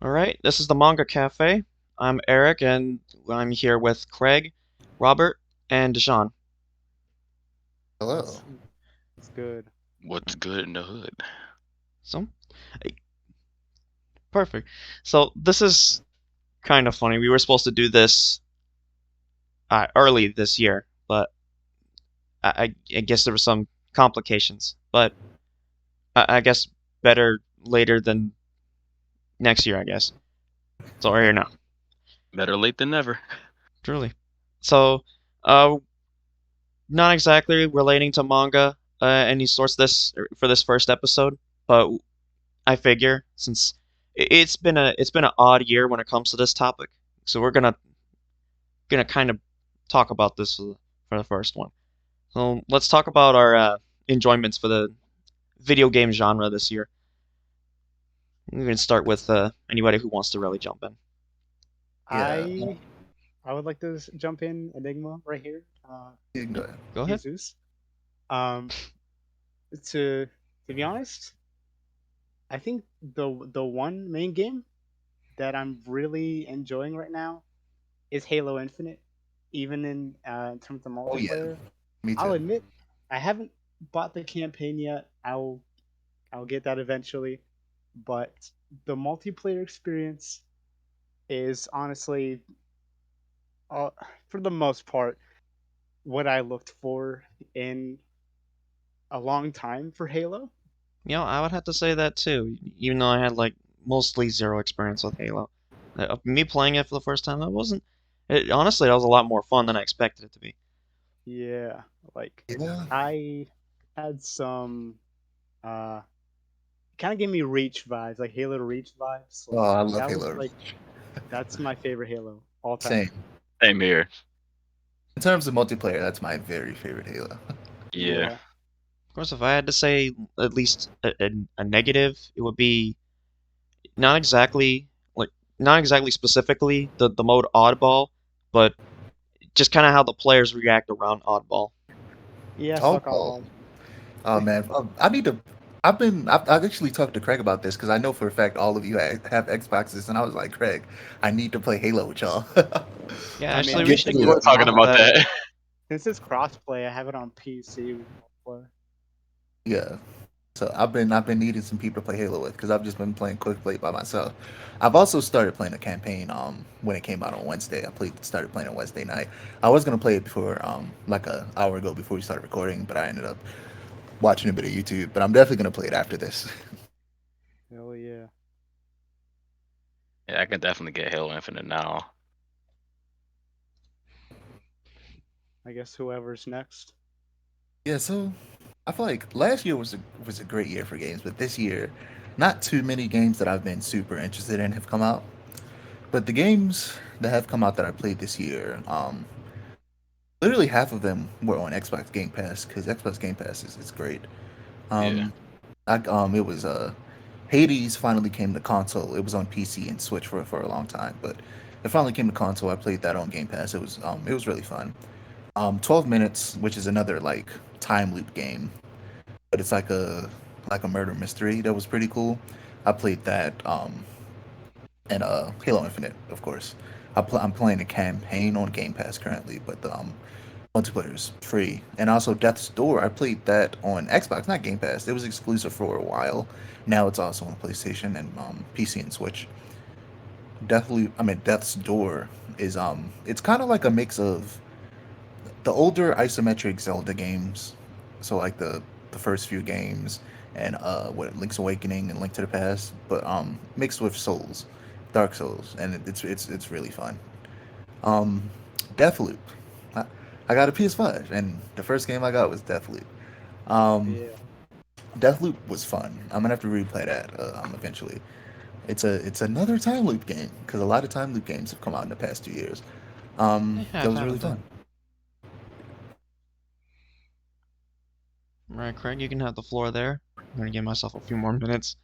All right, this is the Mangakafe. I'm Eric, and I'm here with Craig, Robert, and Deshaun. Hello. It's it's good. What's good in the hood? So, eh, perfect. So this is kind of funny. We were supposed to do this early this year, but I guess there were some complications. But I guess better later than next year, I guess. So we're here now, Better late than never. truly. So, uh, not exactly relating to manga, any sorts for this first episode, but I figure since it's been an odd year when it comes to this topic, so we're gonna kind of talk about this for the first one. So let's talk about our enjoyments for the video game genre this year. We're gonna start with anybody who wants to really jump in. Yeah. I I would like to jump in Enigma right here. You can go ahead. Go ahead. Jesus. Um, to to be honest, I think the one main game that I'm really enjoying right now is Halo Infinite. Even in terms of Oh yeah, multiplayer, me I'll too. admit I haven't bought the campaign yet. I'll get that eventually, but the multiplayer experience is honestly, uh, for the most part, what I looked for in a long time for Halo. I would have to say that too. Even though I had like mostly zero experience with Halo, me playing it for the first time, that wasn't. Honestly, that was a lot more fun than I expected it to be. Yeah, like Yeah. I had some kind of gave me Reach vibes, like Halo Reach vibes. Oh, Like I love that was Halo. like that's my favorite Halo all time. Same. Same here. In terms of multiplayer, that's my very favorite Halo. Yeah. Yeah. Of course, if I had to say at least a negative, it would be not exactly like not exactly specifically the mode oddball, but just kind of how the players react around oddball. Yeah, Oh, suck oh, oddball. oh man, I need to. I've actually talked to Craig about this because I know for a fact all of you have Xboxes, and I was like, Craig, I need to play Halo with y'all. Yeah, I mean, actually, I we Get should We me were up. talking mod about that. that. since it's crossplay, I have it on PC with multiplayer. Yeah. So I've been needing some people to play Halo with because I've just been playing quick play by myself. I've also started playing a campaign when it came out on Wednesday. Started playing on Wednesday night. I was gonna play it before like a hour ago before we started recording, but I ended up watching a bit of YouTube. But I'm definitely gonna play it after this. Hell yeah. Yeah, I can definitely get Halo Infinite now. I guess whoever's next. Yeah, so I feel like last year was a great year for games, but this year, not too many games that I've been super interested in have come out. But the games that have come out that I played this year, literally half of them were on Xbox Game Pass because Xbox Game Pass is great. Yeah. Um, it was Hades finally came to console. It was on PC and Switch for a long time, but it finally came to console. I played that on Game Pass. It was really fun. 12 minutes, which is another like time loop game, but it's like a murder mystery that was pretty cool. I played that and Halo Infinite, of course. I'm playing a campaign on Game Pass currently, but the multiplayer is free. And also Death's Door, I played that on Xbox, not Game Pass. It was exclusive for a while. Now it's also on PlayStation and PC and Switch. Death's Door is it's kind of like a mix of the older isometric Zelda games, so like the first few games and what Link's Awakening and Link to the Past, but mixed with Souls, Dark Souls, and it's really fun. Um, Deathloop. I, I got a PS5, and the first game I got was Deathloop. Um, Yeah. Deathloop was fun. I'm gonna have to replay that eventually. It's another time loop game because a lot of time loop games have come out in the past 2 years. Yeah, That I've was had really of that. fun. All right, Craig, you can have the floor there. I'm gonna give myself a few more minutes.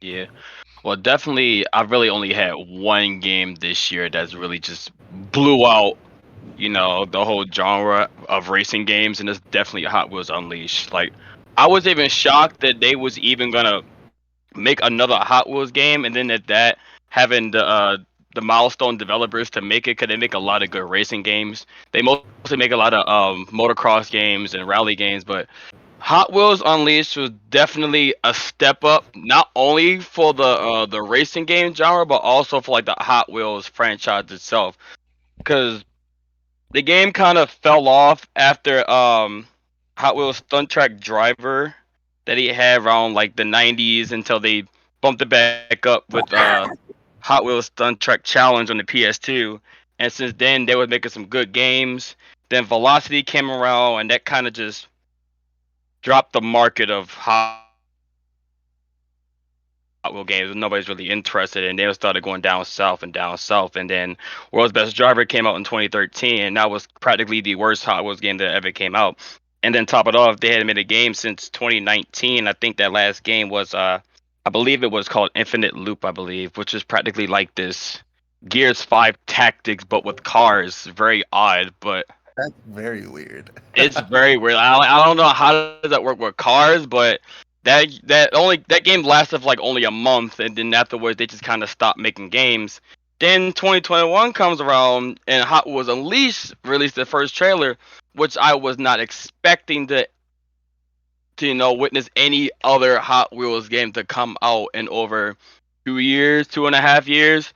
Yeah. Well, definitely, I've really only had one game this year that's really just blew out, the whole genre of racing games, and it's definitely Hot Wheels Unleashed. Like, I was even shocked that they was even gonna make another Hot Wheels game, and then at that having the milestone developers to make it, because they make a lot of good racing games. They mostly make a lot of motocross games and rally games, but Hot Wheels Unleashed was definitely a step up, not only for the racing game genre, but also for like the Hot Wheels franchise itself. Because the game kind of fell off after Hot Wheels Stunt Track Driver that he had around like the 90s until they bumped it back up with Hot Wheels Stunt Track Challenge on the PS2. And since then they were making some good games. Then Velocity came around and that kind of just dropped the market of Hot Wheel games. Nobody's really interested, and they started going down south and down south. And then World's Best Driver came out in 2013, and that was practically the worst Hot Wheels game that ever came out. And then top it off, they hadn't made a game since 2019. I think that last game was I believe it was called Infinite Loop, I believe, which is practically like this Gears 5 Tactics but with cars. Very odd, but That's very weird. it's very weird. I don't know how does that work with cars, but that game lasted for like only a month, and then afterwards they just kind of stopped making games. Then 2021 comes around, and Hot Wheels Unleashed released the first trailer, which I was not expecting to witness any other Hot Wheels game to come out in over 2 years, 2.5 years.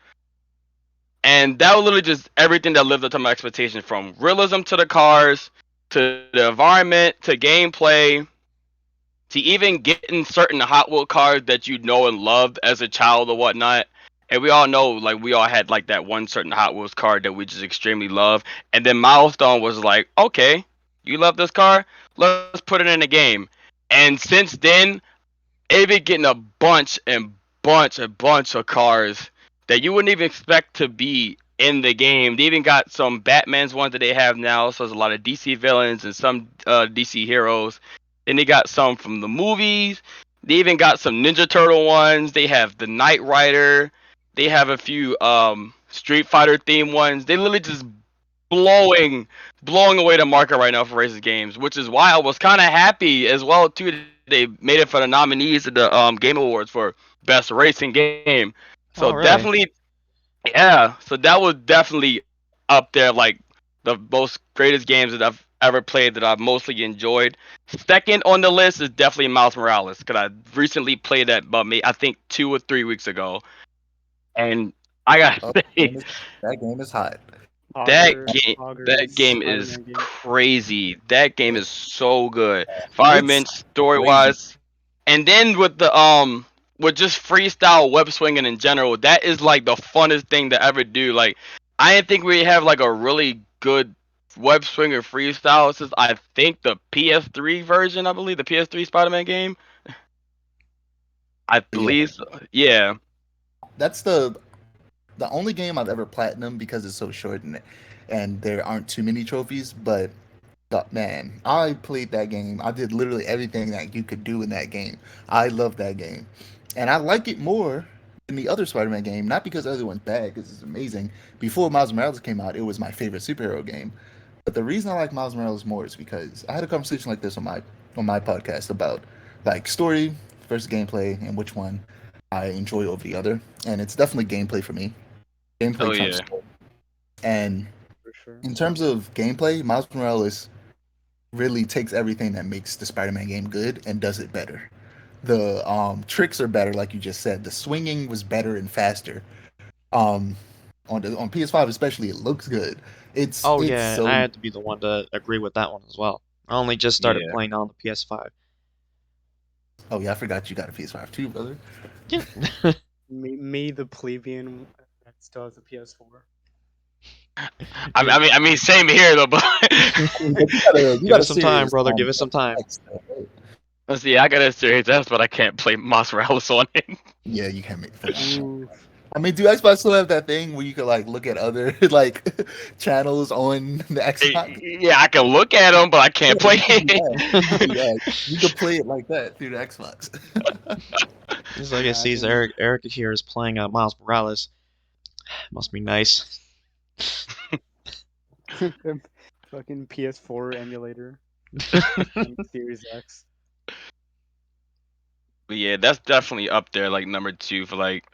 And that was literally just everything that lived up to my expectations, from realism to the cars, to the environment, to gameplay, to even getting certain Hot Wheel cars that you know and loved as a child or whatnot. And we all know, like, we all had like that one certain Hot Wheels car that we just extremely love. And then Milestone was like, okay, you love this car? Let's put it in the game. And since then, they've been getting a bunch of cars that you wouldn't even expect to be in the game. They even got some Batman's ones that they have now, so there's a lot of DC villains and some DC heroes. Then they got some from the movies. They even got some Ninja Turtle ones. They have the Knight Rider. They have a few Street Fighter themed ones. They literally just blowing blowing away the market right now for racing games, which is why I was kind of happy as well too. They made it for the nominees at the Game Awards for best racing game. So Oh, really? definitely, yeah. So that was definitely up there, like the most greatest games that I've ever played that I've mostly enjoyed. Second on the list is definitely Miles Morales, because I recently played that, but I think 2 or 3 weeks ago, and I gotta Oh, say, that game is hot. that Augers game is Spider-Man game. crazy. That game Yeah. is so good. It's Environment, story crazy. wise, and then with just freestyle web swinging in general, that is like the funnest thing to ever do. Like, I didn't think we have like a really good web swinger freestyle since I think the PS3 version. I believe the PS3 Spider-Man game. I Yeah, believe so. Yeah. that's the only game I've ever platinum because it's so short and there aren't too many trophies. But man, I played that game. I did literally everything that you could do in that game. I love that game, and I like it more than the other Spider-Man game. Not because the other one's bad, because it's amazing. Before Miles Morales came out, it was my favorite superhero game. But the reason I like Miles Morales more is because I had a conversation like this on my podcast about like story versus gameplay and which one I enjoy over the other. And it's definitely gameplay for me. Gameplay Oh trumps yeah. story. And For sure. in terms of gameplay, Miles Morales really takes everything that makes the Spider-Man game good and does it better. The tricks are better, like you just said. The swinging was better and faster. Um, on PS5 especially, it looks good. Oh, It's yeah, I so. had to be the one to agree with that one as well. I only just started Yeah. playing on the PS5. Oh yeah, I forgot you got a PS5 too, brother. Yeah. Me, the plebeian that still has a PS4. I, You- I mean, I mean, same here though, but But you Give got a it some time, serious brother. Give it some time. X, though, right? let's see. I got a Series S, but I can't play Miles Morales on it. Yeah, you can't make fun of that. Oof. I mean, do Xbox still have that thing where you could like look at other like channels on the Xbox? Yeah, I can look at them, but I Yeah, can't play you can do it. that. You can do that. You can play it like that through the Xbox. It's like it sees Imagine Eric here is playing Miles Morales. Must be nice. fucking PS4 emulator on Series X. But yeah, that's definitely up there, like number two for like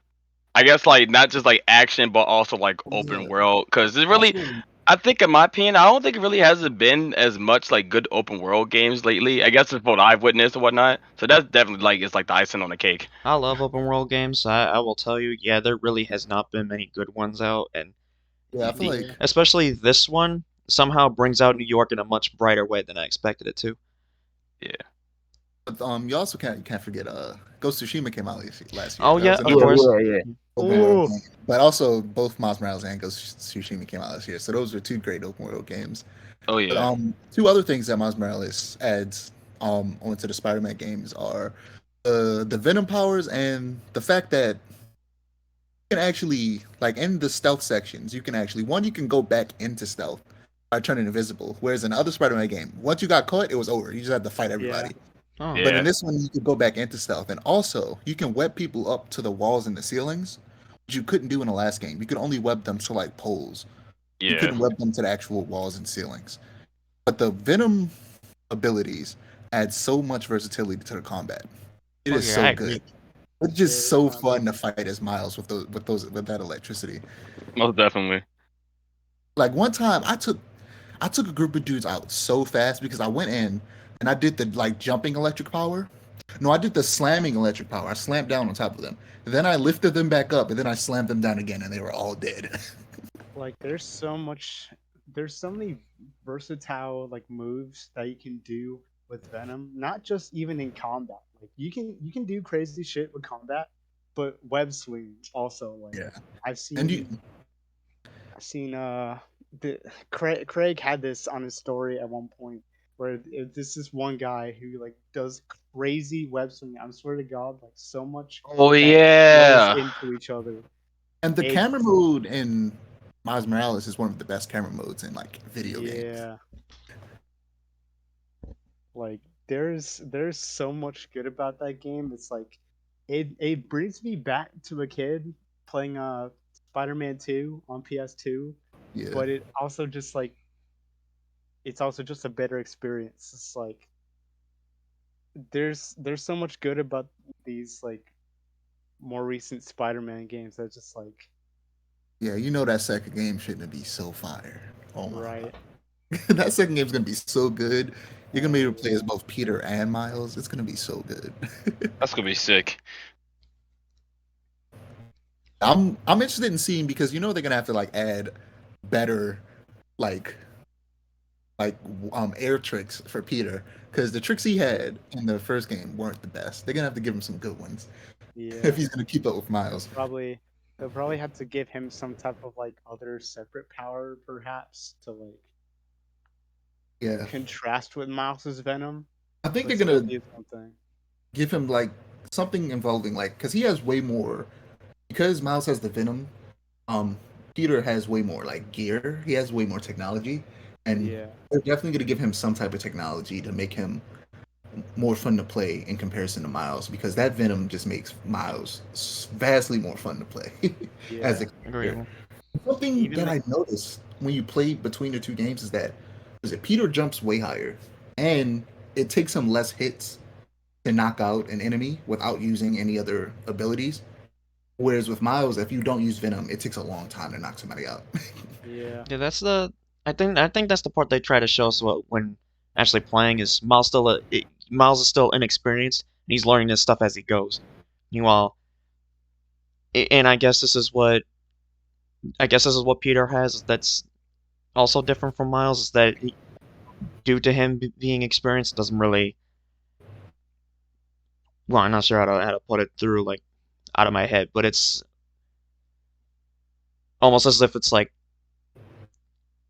I guess like not just like action, but also like open Yeah. world. Because it really, Also, I think in my opinion, I don't think it really hasn't been as much like good open world games lately. I guess it's what I've witnessed and whatnot. So that's definitely like it's like the icing on the cake. I love open world games. I will tell you, yeah, there really has not been many good ones out, and yeah, I feel the Yeah. like especially this one somehow brings out New York in a much brighter way than I expected it to. Yeah. but, you also can't forget Ghost of Tsushima came out last year. Oh That yeah, was of Yeah, another course. yeah, yeah. open world Oh, game. But also both Miles Morales and Ghost of Tsushima came out last year. So those are two great open world games. Oh But yeah. two other things that Miles Morales adds onto the Spider-Man games are the Venom powers and the fact that you can actually like in the stealth sections, you can actually you can go back into stealth by turning invisible. Whereas in the other Spider-Man game, once you got caught, it was over. You just had to fight yeah. everybody. Oh, But in Yeah. this one, you could go back into stealth, and also you can web people up to the walls and the ceilings, which you couldn't do in the last game. You could only web them to like poles. You Yeah. couldn't web them to the actual walls and ceilings. But the Venom abilities add so much versatility to the combat. It oh is yeah, I so agree. good. It's just It, so fun to fight as Miles with that electricity. Most definitely. Like one time, I took a group of dudes out so fast because I went in and I did the like jumping electric power. No, I did the slamming electric power. I slammed down on top of them. Then I lifted them back up, and then I slammed them down again, and they were all dead. like there's so many versatile like moves that you can do with Venom, not just even in combat. Like you can do crazy shit with combat, but web swings also. Like Yeah, I've and you, seen I've seen the Craig had this on his story at one point where this is one guy who like does crazy web swing. I swear to God, like so much Oh that flows yeah. into each other. and the camera It's mode in Miles Morales is one of the best camera modes in like video games. yeah, like there's so much good about that game. It's like it brings me back to a kid playing Spider-Man 2 on PS2, Yeah, but it's also just a better experience. It's like there's so much good about these like more recent Spider-Man games that just like yeah, you know that second game shouldn't be so fire. Oh my god, right. that second game's gonna be so good. You're gonna be able to play Yeah. as both Peter and Miles. It's gonna be so good. That's gonna be sick. I'm interested in seeing because you know they're gonna have to like add better like like air tricks for Peter because the tricks he Yeah. had in the first game weren't the best. They're gonna have to give him some good ones if Yeah. he's gonna keep up with Miles. They'll probably have to give him some type of like other separate power perhaps to like Yeah, contrast with Miles's Venom, I think but they're still gonna be something. give him like something involving like because he has way more because Miles has the Venom. Um, Peter has way more like gear. He has way more technology, and Yeah. they're definitely gonna give him some type of technology to make him more fun to play in comparison to Miles because that Venom just makes Miles vastly more fun to play as a Yeah. character. Agreeable. Something Even that the I noticed when you play between the two games is that Peter jumps way higher and it takes him less hits to knock out an enemy without using any other abilities. Whereas with Miles, if you don't use Venom, it takes a long time to knock somebody out. yeah. Yeah, that's the. I think that's the part they try to show us when actually playing is Miles is still inexperienced and he's learning this stuff as he goes. Meanwhile, and I guess this is what Peter has. That's also different from Miles is that due to him being experienced, doesn't really. Well, I'm not sure how to put it through like out of my head, but it's almost as if it's like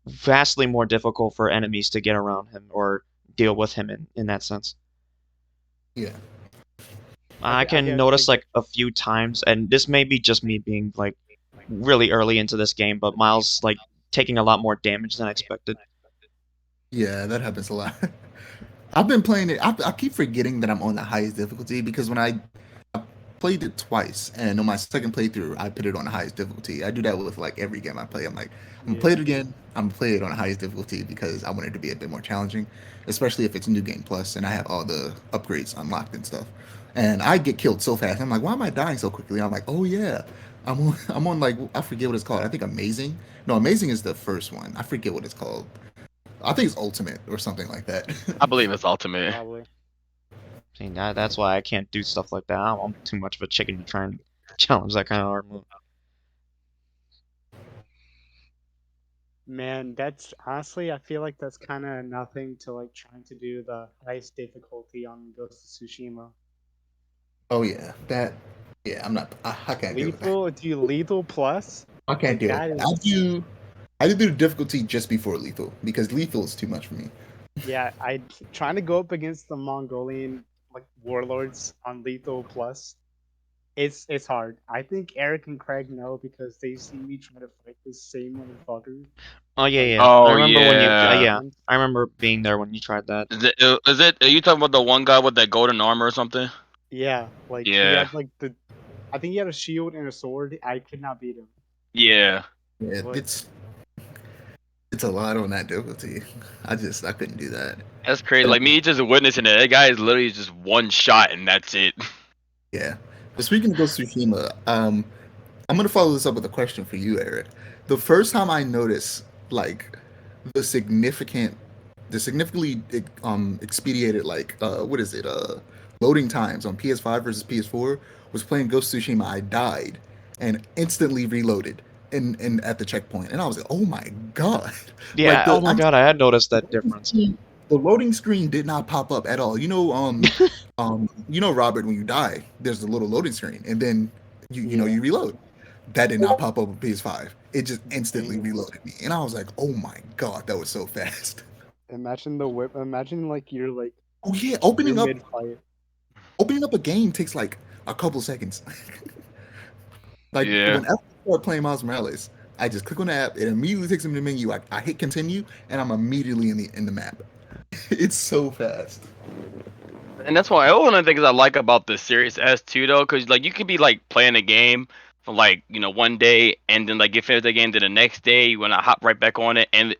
vastly more difficult for enemies to get around him or deal with him in that sense. Yeah, I I can guess notice like like a few times, and this may be just me being like really early into this game, but Miles like taking a lot more damage than I expected. yeah, that happens a lot. I've been playing it. I keep forgetting that I'm on the highest difficulty because when I played it twice, and on my second playthrough, I put it on the highest difficulty. I do that with like every game I play. I'm like, I'm gonna play it yeah. again. I'm gonna play it on the highest difficulty because I want it to be a bit more challenging, especially if it's New Game Plus and I have all the upgrades unlocked and stuff. and I get killed so fast. I'm like, why am I dying so quickly? I'm like, oh yeah, I'm on like I forget what it's called. I think Amazing. No, Amazing is the first one. I forget what it's called. I think it's Ultimate or something like that. I believe it's ultimate. Probably. See, that's why I can't do stuff like that. I'm too much of a chicken to try and challenge that kind of hard move. Man, that's honestly, I feel like that's kind of nothing to like trying to do the highest difficulty on Ghost of Tsushima. Oh yeah, that. Yeah, I'm not. I can't deal with that. Lethal, do you lethal plus? I can't Like deal with that that. I is, do. I do the difficulty just before lethal because lethal is too much for me. yeah. I trying to go up against the Mongolian like warlords on lethal plus. It's hard. I think Eric and Craig know because they've seen me try to fight the same motherfucker Oh yeah, like yeah. I Oh remember when you. yeah. Yeah, times. I remember being there when you tried that. Is it? Are you talking about the one guy with that golden armor or something? Yeah, like he Yeah. had like the, I think he had a shield and a sword. I could not beat him. Yeah. Yeah, But it's a lot on that difficulty. I couldn't do that. That's crazy. Like me just witnessing it. That guy is literally just one shot and that's it. Yeah. But speaking of Ghost of Tsushima, I'm gonna follow this up with a question for you, Eric. The first time I noticed like the significant, the significantly expedited like what is it loading times on PS5 versus PS4 was playing Ghost of Tsushima. I died and instantly reloaded in at the checkpoint, and I was like, oh my god, like Yeah. Oh my god, I had noticed that difference. the loading screen did not pop up at all. You know, Robert, when you die, there's a little loading screen, and then yeah, you reload. That did not pop up on PS5. It just instantly damn. reloaded me, and I was like, "Oh my god, that was so fast!" Imagine the whip. Imagine like Oh yeah, you're mid fight. opening up a game takes like a couple seconds. Like Yeah. whenever I start playing Miles Morales, I just click on the app. It immediately takes me to the menu. I hit continue, and I'm immediately in the map. It's so fast. And that's why one of the things I like about the Series S too, though, because like you could be like playing a game for like one day, and then like you finish the game, then the next day you wanna hop right back on it, and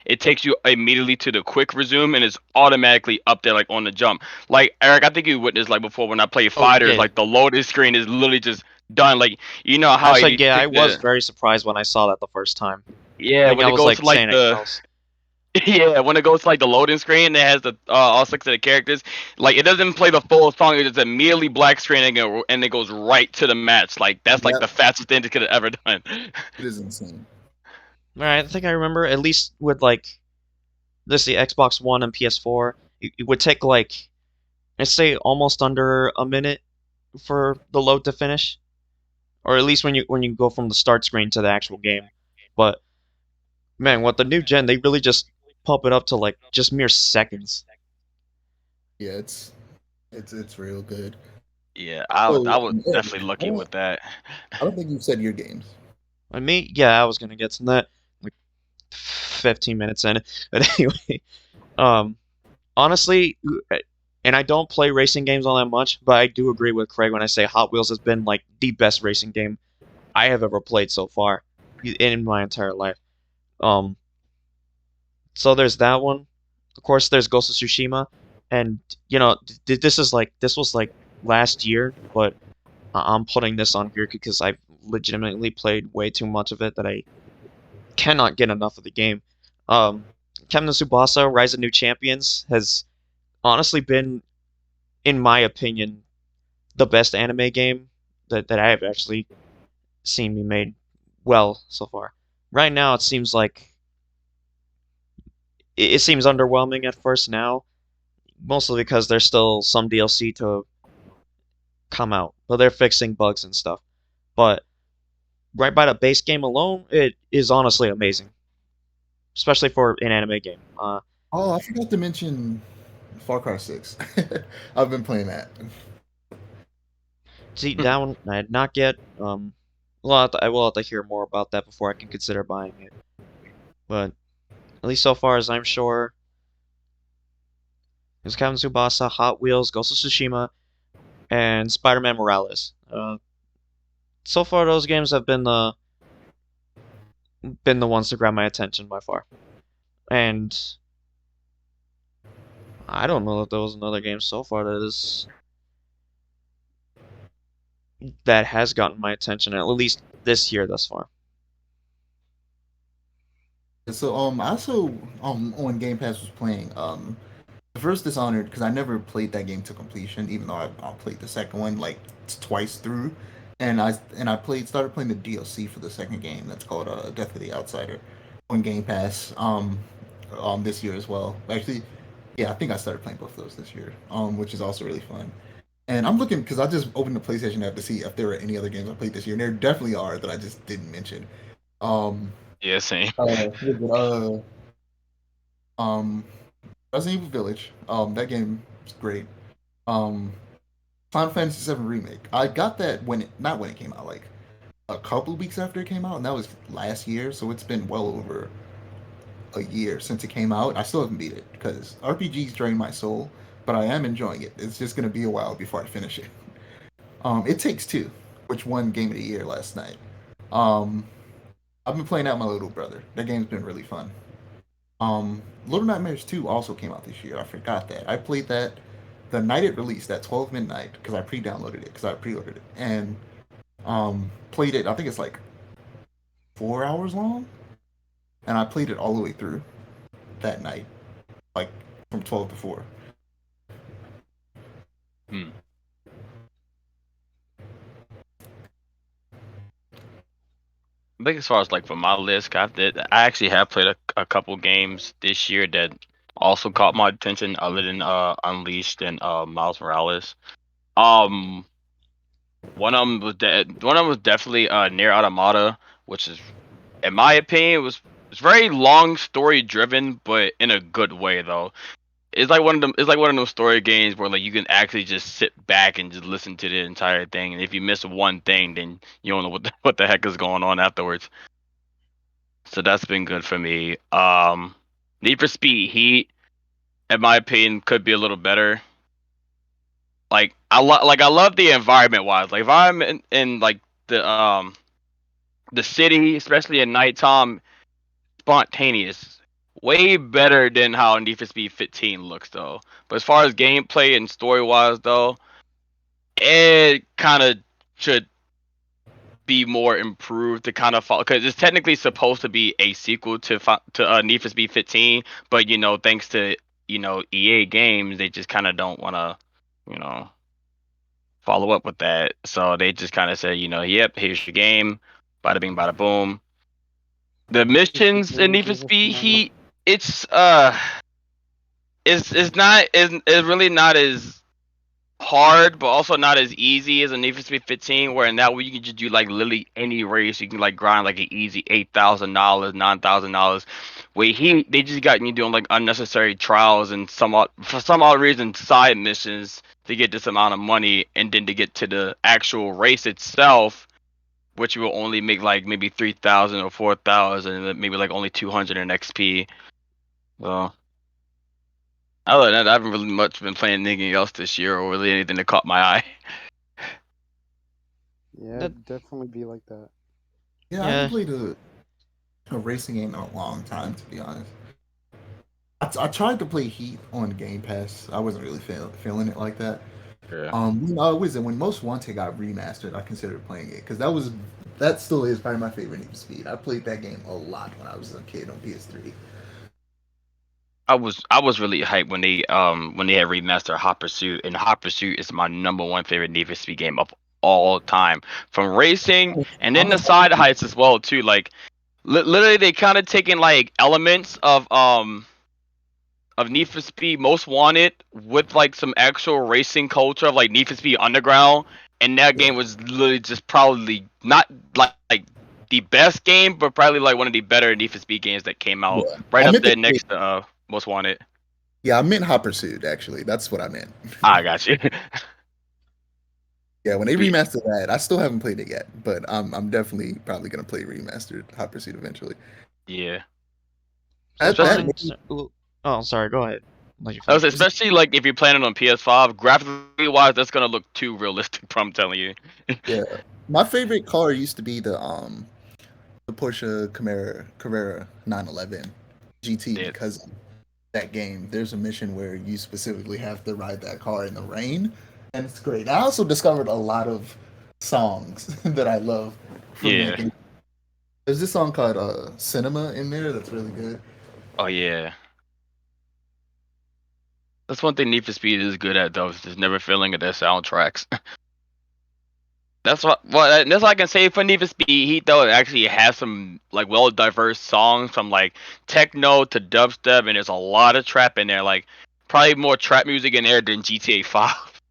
it takes you immediately to the quick resume, and it's automatically up there like on the jump. Like Eric, I think you witnessed like before when I play Oh fighters, yeah. like the loading screen is literally just done. Like you know how Actually, you yeah, I take was the very surprised when I saw that the first time. I yeah think when I it was goes like to like saying anything the else. yeah, when it goes to like the loading screen, it has the all six of the characters. Like it doesn't play the full song; it just immediately black screen and it goes right to the match. Like that's like the Yep, fastest thing they could have ever done. it is insane. All right, I think I remember at least with like the Xbox One and PS4, it would take like I'd say almost under a minute for the load to finish, or at least when you go from the start screen to the actual game. But man, with the new gen, they really just pump it up to like just mere seconds. Yeah, it's real good. Yeah, I So, was Eric, definitely lucky with that. I don't think you've said your games. And me, yeah, I was gonna get to that like 15 minutes in, but anyway, um, honestly, and I don't play racing games all that much, but I do agree with Craig when I say Hot Wheels has been like the best racing game I have ever played so far in my entire life. Um, so there's that one. Of course, there's Ghost of Tsushima, and this was like last year, but I'm putting this on here because I've legitimately played way too much of it that I cannot get enough of the game. Um, Captain Tsubasa: Rise of New Champions has honestly been, in my opinion, the best anime game that I have actually seen be made well so far. Right now, it seems like it seems underwhelming at first now, mostly because there's still some DLC to come out, but they're fixing bugs and stuff. But right by the base game alone, it is honestly amazing, especially for an anime game. Oh, I forgot to mention Far Cry 6. I've been playing that. See, that one I had not yet. I will have to hear more about that before I can consider buying it. But at least so far as I'm sure, it's Captain Tsubasa, Hot Wheels, Ghost of Tsushima, and Spider-Man Morales. So far, those games have been the ones to grab my attention by far. And I don't know that there was another game so far that is that has gotten my attention at least this year thus far. So I also on Game Pass was playing the first Dishonored because I never played that game to completion, even though I played the second one like twice through, and I played started playing the DLC for the second game that's called Death of the Outsider on Game Pass this year as well. Actually, yeah, I think I started playing both of those this year, which is also really fun. And I'm looking because I just opened the PlayStation app to see if there were any other games I played this year, and there definitely are that I just didn't mention. Um, Yeah, same. was it, um, Resident Evil Village. That game is great. Um, Final Fantasy VII Remake. I got that when it not when it came out, like a couple weeks after it came out, and that was last year. So it's been well over a year since it came out. I still haven't beat it because RPGs drain my soul, but I am enjoying it. It's just gonna be a while before I finish it. It Takes Two, which won Game of the Year last night. Um, I've been playing out with my little brother. That game's been really fun. Little Nightmares 2 also came out this year. I forgot that. I played that the night it released at 12 midnight because I pre-downloaded it because I pre-ordered it and played it. I think it's like 4 hours long, and I played it all the way through that night, like from 12 to 4. Hmm. I think as far as like for my list, I actually have played a couple games this year that also caught my attention other than Unleashed and Miles Morales. Um, one of them was definitely Near Automata, which is in my opinion was very long story driven, but in a good way though. It's like one of those story games where like you can actually just sit back and just listen to the entire thing, and if you miss one thing, then you don't know what the heck is going on afterwards. So that's been good for me. Need for Speed Heat, in my opinion, could be a little better. I love the environment wise, like environment in like the um the city, especially at nighttime, spontaneous. Way better than how Need for Speed 15 looks though. But as far as gameplay and story wise though, it kind of should be more improved to kind of follow because it's technically supposed to be a sequel to Need for Speed 15, but thanks to EA Games, they just kind of don't want to you know follow up with that, so they just kind of said, yep, here's your game, bada bing, bada boom. The Just keep missions in waiting Need for for this Speed tomorrow. Heat, it's not it's really not as hard, but also not as easy as a Need for Speed 15, where in that way you can just do like literally any race. You can like grind like an easy $8,000, $9,000. Where they just got you doing like unnecessary trials and for some odd reason side missions to get this amount of money, and then to get to the actual race itself, which will only make like maybe 3,000 or 4,000, and maybe like only 200 in XP. So other than that, I haven't really much been playing anything else this year, or really anything that caught my eye. Yeah, That it'd definitely be like that. Yeah, I haven't yeah, played a racing game in a long time, to be honest. I tried to play Heat on Game Pass. I wasn't really feeling it like that. Yeah. Was it when Most Wanted got remastered? I considered playing it because that still is probably my favorite Need for Speed. I played that game a lot when I was a kid on PS3. I was really hyped when they had remastered Hot Pursuit, and Hot Pursuit is my number one favorite Need for Speed game of all time. From racing and then the Honestly, side heights as well too. Like literally, they kind of taken like elements of Need for Speed Most Wanted with like some actual racing culture of like Need for Speed Underground, and that yeah, game was literally just probably not like the best game, but probably like one of the better Need for Speed games that came out, yeah. right I up meant to there say, next to Most Wanted. yeah, I meant Hot Pursuit actually. That's what I meant. I got you. Yeah, when they But remastered that, I still haven't played it yet, but I'm definitely probably gonna play remastered Hot Pursuit eventually. yeah, so That especially game, oh, sorry, go ahead. I'll let you I was finish. especially like if you're playing it on PS5, graphically wise, that's gonna look too realistic. I'm telling you. yeah. My favorite car used to be the Porsche Carrera 911 GT It's because that game, there's a mission where you specifically have to ride that car in the rain, and it's great. I also discovered a lot of songs that I love from that Yeah. game. There's this song called Cinema in there that's really good. Oh yeah. That's one thing Need for Speed is good at though, is just never failing at their soundtracks. That's what I can say for Need for Speed Heat though. It actually has some like well diverse songs from like techno to dubstep, and there's a lot of trap in there. Like probably more trap music in there than GTA 5.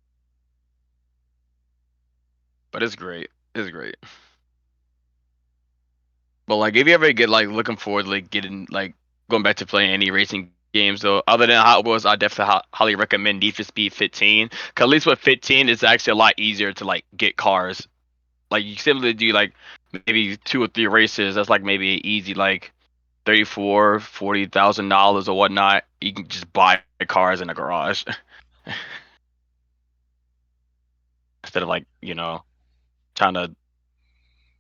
But it's great. It's great. But like, if you ever get like looking forward to like getting like going back to playing any racing games though, other than Hot Wheels, I definitely highly recommend Need for Speed 15. Cause at least with 15, it's actually a lot easier to like get cars. Like you simply do like maybe 2 or 3 races. That's like maybe easy like 40,000 dollars or whatnot. You can just buy cars in the garage instead of like trying to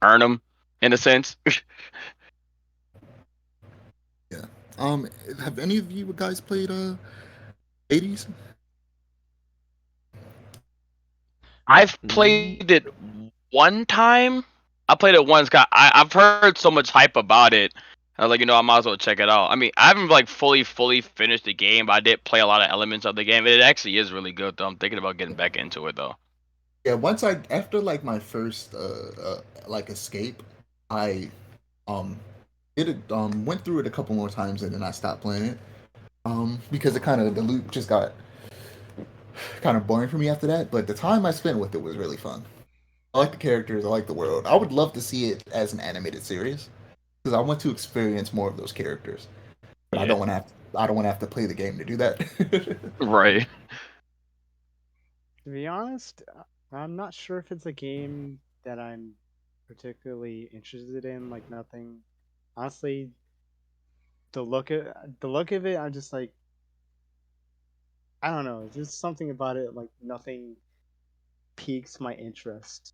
earn them in a sense. Yeah. Have any of you guys played 80s? I've Mm, played it one time. I played it once. I've heard so much hype about it. I was like, I might as well check it out. I mean, I haven't like fully finished the game, but I did play a lot of elements of the game. It actually is really good, though. I'm thinking about getting back into it, though. Yeah, once I after like my first like escape, I um went through it a couple more times and then I stopped playing it. Because it kind of the loop just got kind of boring for me after that, but the time I spent with it was really fun. I like the characters, I like the world. I would love to see it as an animated series because I want to experience more of those characters. But Yeah. I don't want to have to play the game to do that. Right. To be honest, I'm not sure if it's a game that I'm particularly interested in. Like nothing. Honestly, the look of it, I'm just like I don't know. There's something about it. Like nothing piques my interest.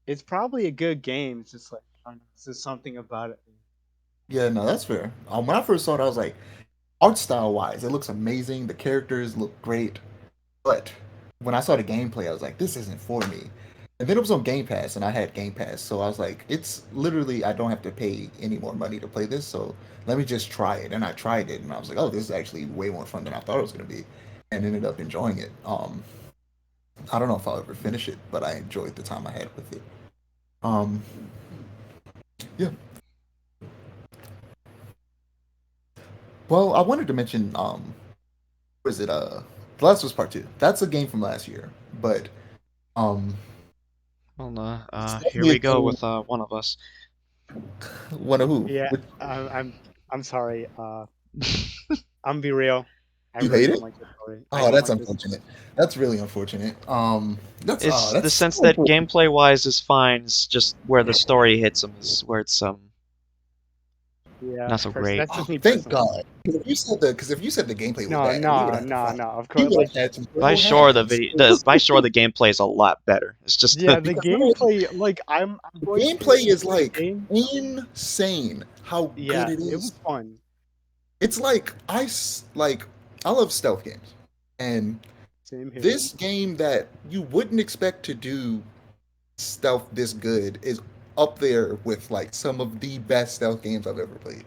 It's probably a good game. It's just like I don't know. It's just something about it. Yeah, no, that's fair. When I first saw it, I was like, art style wise, it looks amazing. The characters look great. But when I saw the gameplay, I was like, this isn't for me. And then it was on Game Pass, and I had Game Pass, so I was like, it's literally I don't have to pay any more money to play this, so let me just try it. And I tried it, and I was like, oh, this is actually way more fun than I thought it was gonna be, and ended up enjoying it. I don't know if I'll ever finish it, but I enjoyed the time I had with it. Um, yeah. Well, I wanted to mention, was it The Last of Us Part Two? That's a game from last year, but um, well, it's here definitely a we go game. with one of us. One of who? Yeah, I'm sorry. I'm be real. I You really hate don't it? like this story. I Oh, don't that's like this. unfortunate. That's really unfortunate. It's the That's sense so that unfortunate. gameplay wise is fine. It's just where the story hits them is where it's Yeah, not so great. that's just Oh, me thank personally. God. Because if you said the gameplay was No, bad, we would no, have had to no, fight. no. Of We course, would like have had to By throw sure the hands. video the by sure the gameplay is a lot better. It's just yeah, the Because no, gameplay. Like I'm the going to gameplay is the like game. insane how good Yeah, it it is. was fun. It's like like I love stealth games, and Same here. this game that you wouldn't expect to do stealth this good is up there with like some of the best stealth games I've ever played.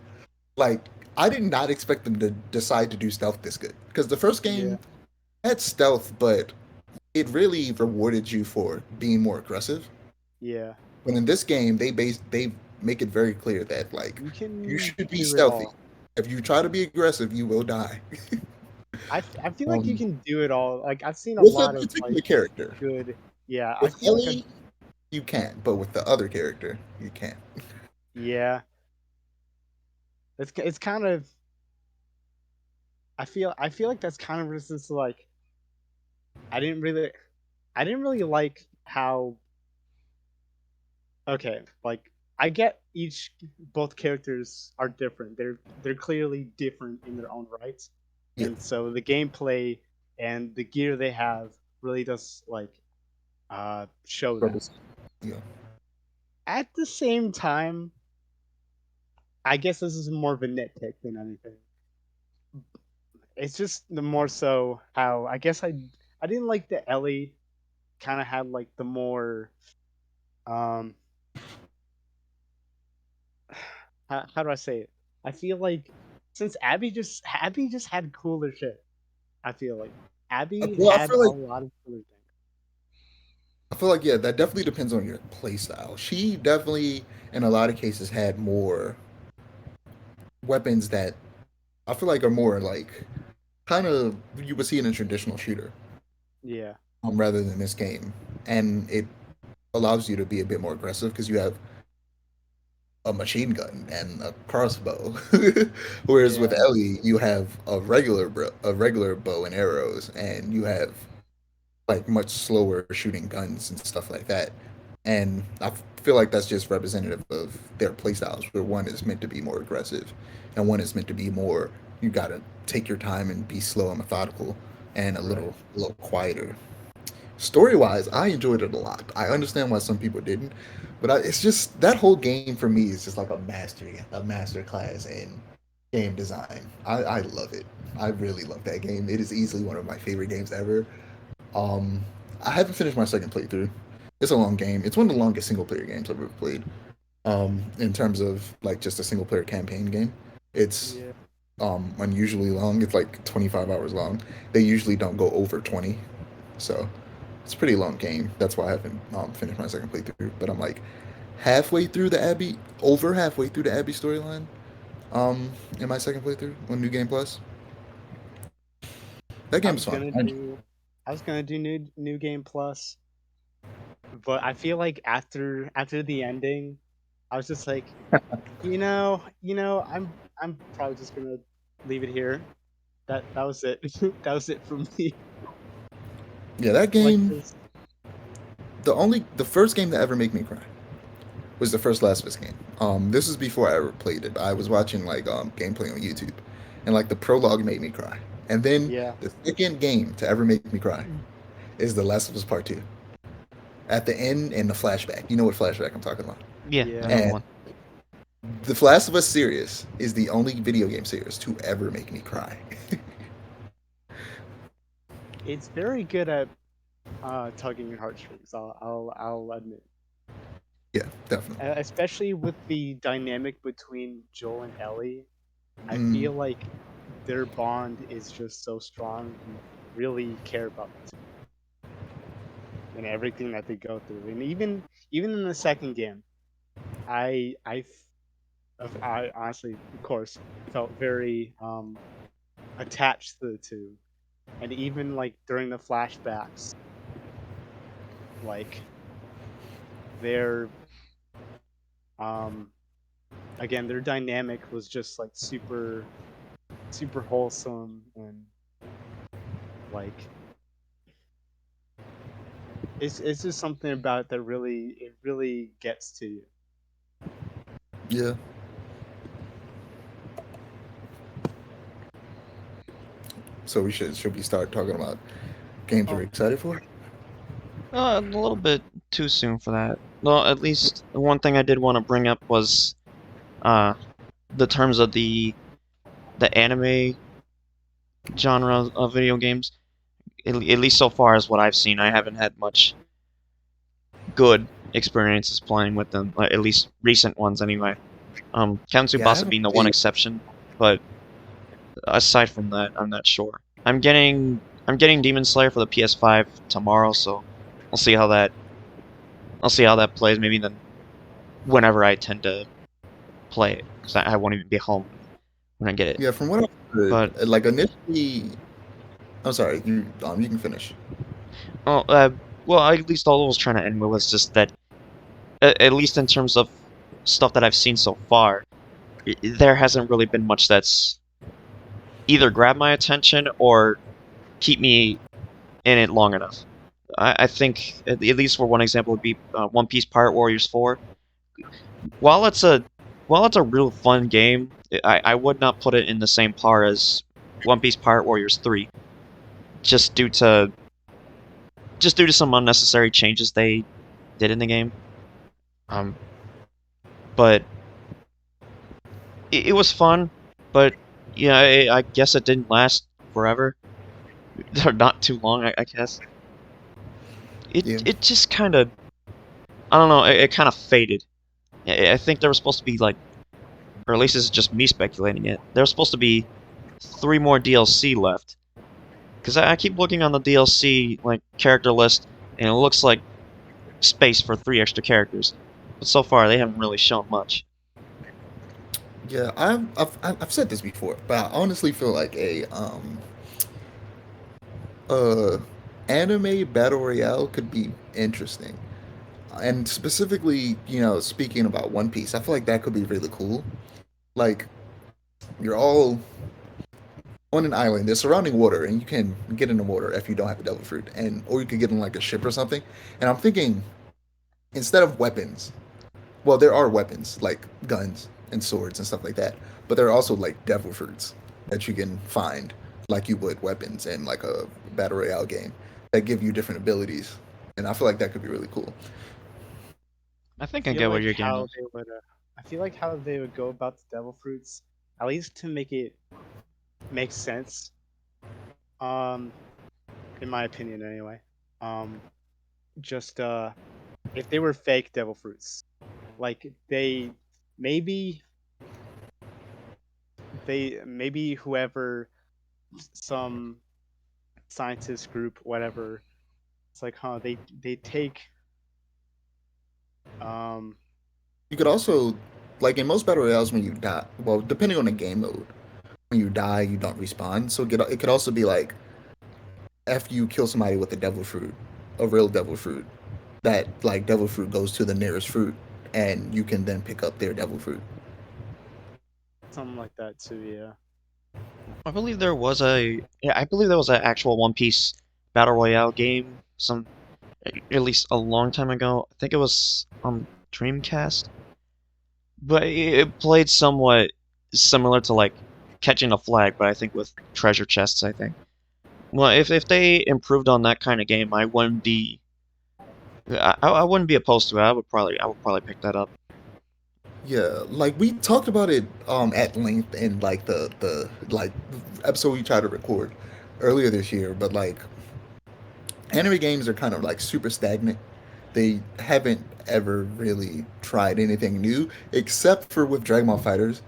Like I did not expect them to decide to do stealth this good because the first Yeah, game had stealth, but it really rewarded you for being more aggressive. yeah. But in this game, they make it very clear that like You you can should be do it stealthy. all. If you try to be aggressive, you will die. I feel like you um, can do it all. Like I've seen a with a lot of particular like character, good. Yeah, I with feel like Ellie, you can't, but with the other character, you can't. yeah. It's kind of. I feel like that's kind of just like I didn't really I didn't really like how okay, like I get each both characters are different. They're clearly different in their own rights. Yeah, And so the gameplay and the gear they have really does like show that. purpose. Yeah, At the same time, I guess this is more of a nitpick than anything. It's just the more so how I guess I didn't like the Ellie kind of had like the more Um, how do I say it? I feel like since Abby just had cooler shit. I feel like Abby Well, had a lot of cooler things. I feel like yeah, that definitely depends on your play style. She definitely, in a lot of cases, had more weapons that I feel like are more like kind of you would see in a traditional shooter, Yeah, rather than this game, and it allows you to be a bit more aggressive because you have a machine gun and a crossbow, whereas with yeah, Ellie you have a regular bow and arrows, and you have like much slower shooting guns and stuff like that. And I feel like that's just representative of their playstyles, where one is meant to be more aggressive, and one is meant to be more. You gotta take your time and be slow and methodical, and right. a little quieter. Story wise, I enjoyed it a lot. I understand why some people didn't, but it's just that whole game for me is just like a master class in game design. I love it. I really love that game. It is easily one of my favorite games ever. Um, I haven't finished my second playthrough. It's a long game. It's one of the longest single player games I've ever played. In terms of like just a single player campaign game, it's Yeah, unusually long. It's like 25 hours long. They usually don't go over 20, so it's a pretty long game. That's why I haven't finished my second playthrough. But I'm like over halfway through the Abby storyline. In my second playthrough on New Game Plus, that I game is was fun. gonna do, I was gonna do new game plus, but I feel like after the ending, I was just like, I'm probably just gonna leave it here. That was it. That was it for me. Yeah, that Like, game. 'cause- The first game to ever make me cry was the first Last of Us game. This is before I ever played it. I was watching like gameplay on YouTube, and like the prologue made me cry. And then yeah, the second game to ever make me cry is The Last of Us Part Two. At the end and the flashback, you know what flashback I'm talking about. Yeah, I yeah. know the And one. the Last of Us series is the only video game series to ever make me cry. It's very good at tugging your heartstrings. I'll admit, Yeah, definitely. especially with the dynamic between Joel and Ellie. I Mm, feel like their bond is just so strong. You really care about the two and everything that they go through, and even in the second game, I honestly, of course, felt very attached to the two, and even like during the flashbacks, like their um again their dynamic was just like super wholesome and like it's just something about it that really gets to you. yeah. So should we start talking about games we're Oh excited for? A little bit too soon for that. Well, at least one thing I did want to bring up was uh the terms of the anime genre of video games. At least so far as what I've seen, I haven't had much good experiences playing with them. At least recent ones, anyway. Count Yeah, I Tsubasa haven't being the one played. exception, but aside from that, I'm not sure. I'm getting Demon Slayer for the PS5 tomorrow, so I'll see how that I'll see how that plays. Maybe then whenever I tend to play it, because I won't even be home when I get it. Yeah, from what I've heard, But like initially, I'm sorry, you can finish. oh, well, at least all I was trying to end with was just that, at least in terms of stuff that I've seen so far, there hasn't really been much that's either grabbed my attention or keep me in it long enough. I think at least for one example would be One Piece Pirate Warriors 4. While it's a while it's a real fun game, I would not put it in the same par as One Piece Pirate Warriors 3, just due to some unnecessary changes they did in the game. Um, but it was fun, but yeah, I guess it didn't last forever, or not too long, I guess. It Yeah, it just kind of I don't know, it kind of faded. I think there was supposed to be like, or at least this is just me speculating it. There was supposed to be 3 more DLC left. Because I keep looking on the DLC like character list, and it looks like space for 3 extra characters. But so far, they haven't really shown much. Yeah, I've said this before, but I honestly feel like uh anime battle royale could be interesting. And specifically, speaking about One Piece, I feel like that could be really cool. Like you're all on an island, there's surrounding water, and you can get in the water if you don't have a devil fruit, and or you could get in like a ship or something. And I'm thinking instead of weapons, well, there are weapons like guns and swords and stuff like that, but there are also like devil fruits that you can find like you would weapons in like a battle royale game that give you different abilities, and I feel like that could be really cool. I I think I feel get what like you're getting how at. they would. I feel like how they would go about the devil fruits, at least to make it make sense. Um, in my opinion, anyway. Um, just if they were fake devil fruits, like maybe maybe whoever some scientist group whatever, it's like they take um You could also, like in most battle royales, when you die, well, depending on the game mode, when you die, you don't respawn. So it could also be like after you kill somebody with a devil fruit, a real devil fruit, that like devil fruit goes to the nearest fruit, and you can then pick up their devil fruit. something like that too. Yeah. I believe there was a, yeah, I believe there was an actual One Piece battle royale game, at least a long time ago. I think it was on Dreamcast, but it played somewhat similar to like catching a flag, but I think with treasure chests. I think. Well, if they improved on that kind of game, I wouldn't be opposed to it. I would probably pick that up. Yeah, like we talked about it at length in like the like episode we tried to record earlier this year, but like anime games are kind of like super stagnant. They haven't ever really tried anything new except for with Dragon Ball Fighters,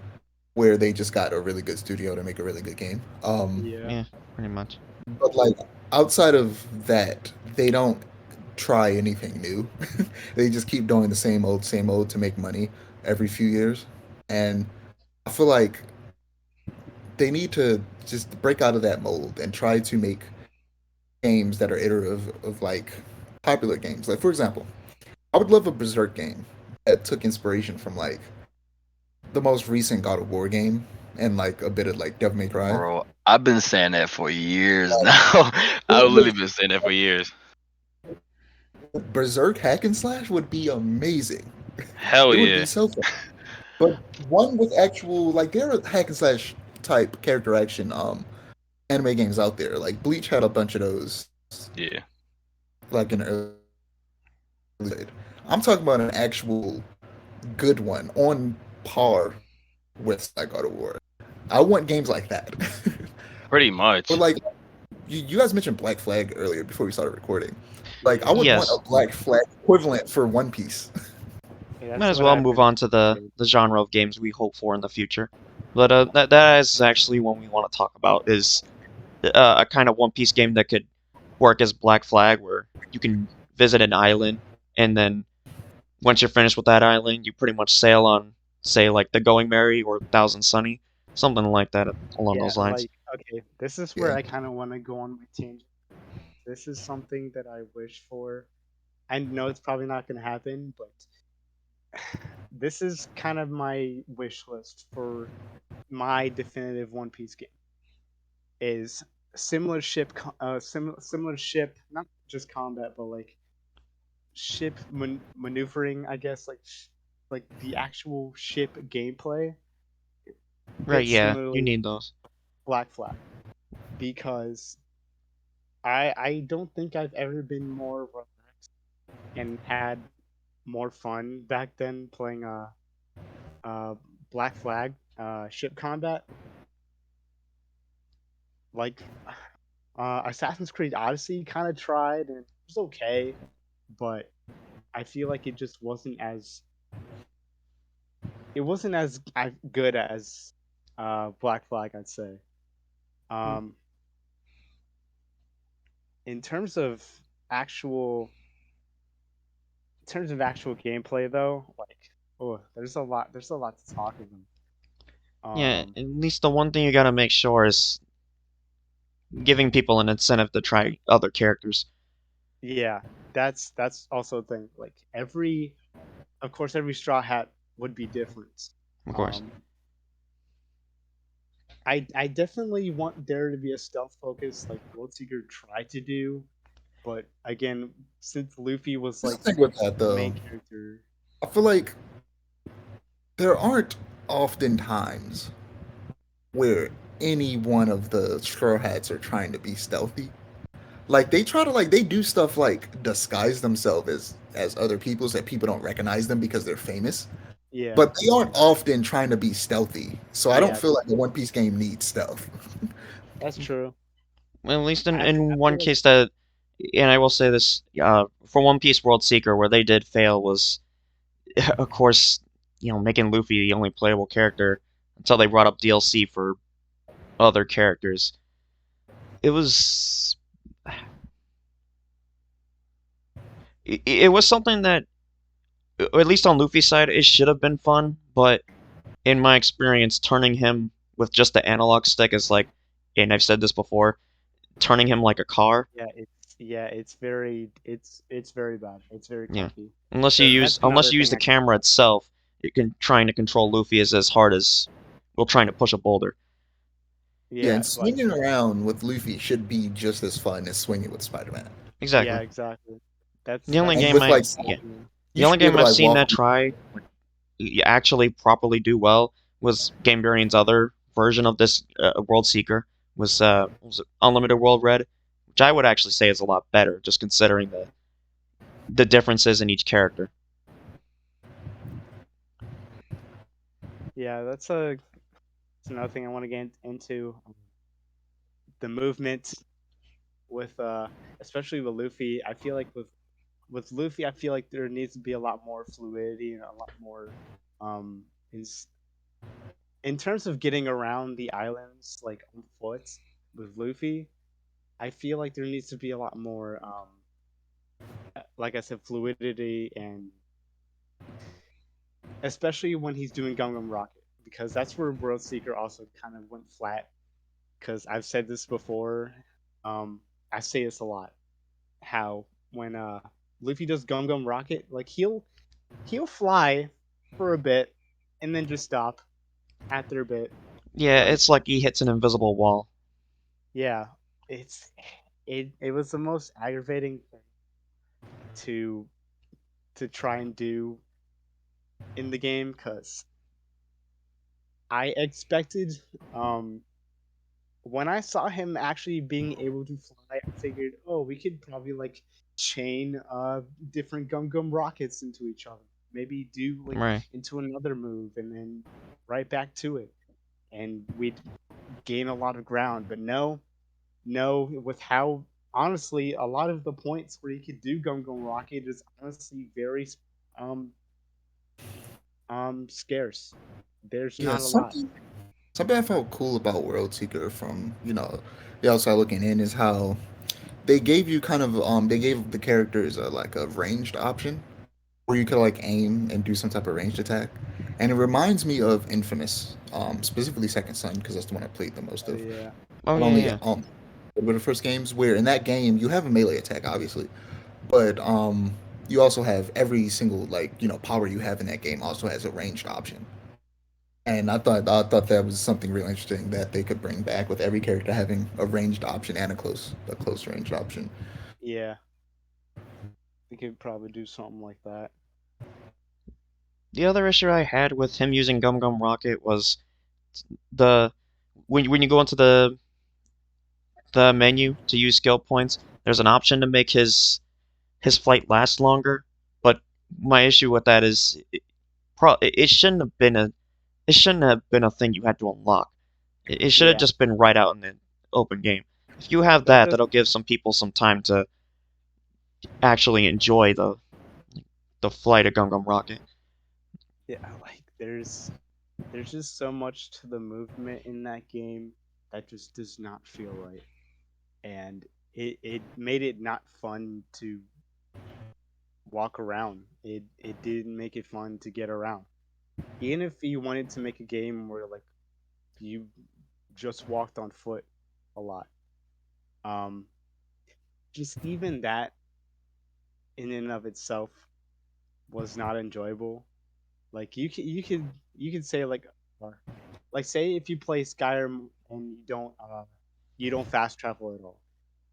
where they just got a really good studio to make a really good game. Yeah. Yeah, pretty much. But like outside of that, they don't try anything new. They just keep doing the same old to make money every few years. And I feel like they need to just break out of that mold and try to make games that are iterative of like popular games. Like for example, I would love a Berserk game that took inspiration from like the most recent God of War game and like a bit of like Devil May Cry. Bro, I've been saying that for years Like, now. I've literally it been saying that for years. Berserk hack and slash would be amazing. Hell It would be yeah. so fun. But one with actual like there are hack and slash type character action anime games out there. Like Bleach had a bunch of those Yeah. like in the early. I'm talking about an actual good one on par with like God of War. I want games like that. Pretty Or much. like you guys mentioned Black Flag earlier before we started recording. Like I Yeah. would want a Yes, Black Flag equivalent for One Piece. Okay, might that's as what well I've move been on to the thinking. the genre of games we hope for in the future. But that is actually one we want to talk about is a kind of One Piece game that could work as Black Flag, where you can visit an island, and then once you're finished with that island, you pretty much sail on, say, like the Going Merry or Thousand Sunny, something like that along Yeah, those lines. like okay, this is where Yeah. I kind of want to go on my tangent. This is something that I wish for. I know it's probably not going to happen, but this is kind of my wish list for my definitive One Piece game. Is similar ship, not just combat, but like ship maneuvering. I guess like the actual ship gameplay Right? fits Yeah, you similarly need those. Black Flag because I don't think I've ever been more relaxed and had more fun back then playing a Black Flag ship combat. Like Assassin's Creed Odyssey kind of tried and it was okay, but I feel like it just wasn't as good as Black Flag, I'd say. Um, in terms of actual actual gameplay though, like oh, there's a lot to talk about. Yeah, at least the one thing you gotta make sure is giving people an incentive to try other characters. Yeah, that's also a thing. Like of course, every Straw Hat would be different. Of course. Um, I definitely want there to be a stealth focus like World Seeker tried to do, but again, since Luffy was Here's like the thing with that the though. main character, I feel like there aren't often times where any one of the Straw Hats are trying to be stealthy. Like they try to like they do stuff like disguise themselves as other people so that people don't recognize them because they're famous. yeah, But they aren't often trying to be stealthy. So I don't yeah, feel like the One Piece game needs stealth. that's true. At least I in feel one like case that, and I will say this, for One Piece World Seeker, where they did fail was, of course, making Luffy the only playable character until they brought up DLC for other characters. It was, it was something that, at least on Luffy's side, it should have been fun, but in my experience, turning him with just the analog stick is like, and I've said this before, turning him like a car. it's very bad. It's very Yeah. clunky. That's Unless another you use thing the I don't camera like. itself, trying to control Luffy is as hard as well trying to push a boulder. Yeah, Yeah, and like swinging around with Luffy should be just as fun as swinging with Spider-Man. yeah, Exactly. exactly. The only And That's game with I like yeah, definitely you the only should be game able to I've like seen walk that on. try actually properly do well was Game Variant's other version of this World Seeker was what was it, Unlimited World Red, which I would actually say is a lot better, just considering the differences in each character. yeah. That's another thing I want to get into. The movement with especially with Luffy. I feel like with Luffy, I feel like there needs to be a lot more fluidity and a lot more um is in terms of getting around the islands like on foot with Luffy. I feel like there needs to be a lot more like I said, fluidity and especially when he's doing Gum Gum Rocket because that's where World Seeker also kind of went flat. Because I've said this before, um, I say this a lot. How when Luffy does Gum Gum Rocket, like he'll fly for a bit and then just stop after a bit. Yeah, Like it's like he hits an invisible wall. yeah, it's it was the most aggravating thing to try and do in the game because I expected when I saw him actually being able to fly, I figured, oh, we could probably like chain different Gum Gum rockets into each other. Maybe do like Right. into another move and then right back to it. And we'd gain a lot of ground. But no, with how honestly a lot of the points where you could do Gum Gum Rocket is honestly very um scarce. There's Yeah, not a lot. something I felt cool about World Seeker from the outside looking in is how they gave you kind of they gave the characters like a ranged option where you could like aim and do some type of ranged attack, and it reminds me of Infamous, specifically Second Son because that's the one I played the most Oh of. yeah. Oh Not yeah, only yeah. with the first games where in that game you have a melee attack obviously, but you also have every single like power you have in that game also has a ranged option. And I thought that was something real interesting that they could bring back with every character having a ranged option and a close range option. Yeah. We could probably do something like that. The other issue I had with him using Gum Gum Rocket was the when you go into the menu to use skill points, there's an option to make his flight last longer. But my issue with that is it shouldn't have been a thing you had to unlock. It should have Yeah. just been right out in the open game. If you have That that, does that'll give some people some time to actually enjoy the flight of Gum Gum Rocket. Yeah, like there's just so much to the movement in that game that just does not feel right. And it made it not fun to walk around. It didn't make it fun to get around. Even if you wanted to make a game where like you just walked on foot a lot. Um just even that in and of itself was not enjoyable. Like you could say uh, like say if you play Skyrim and you don't fast travel at all.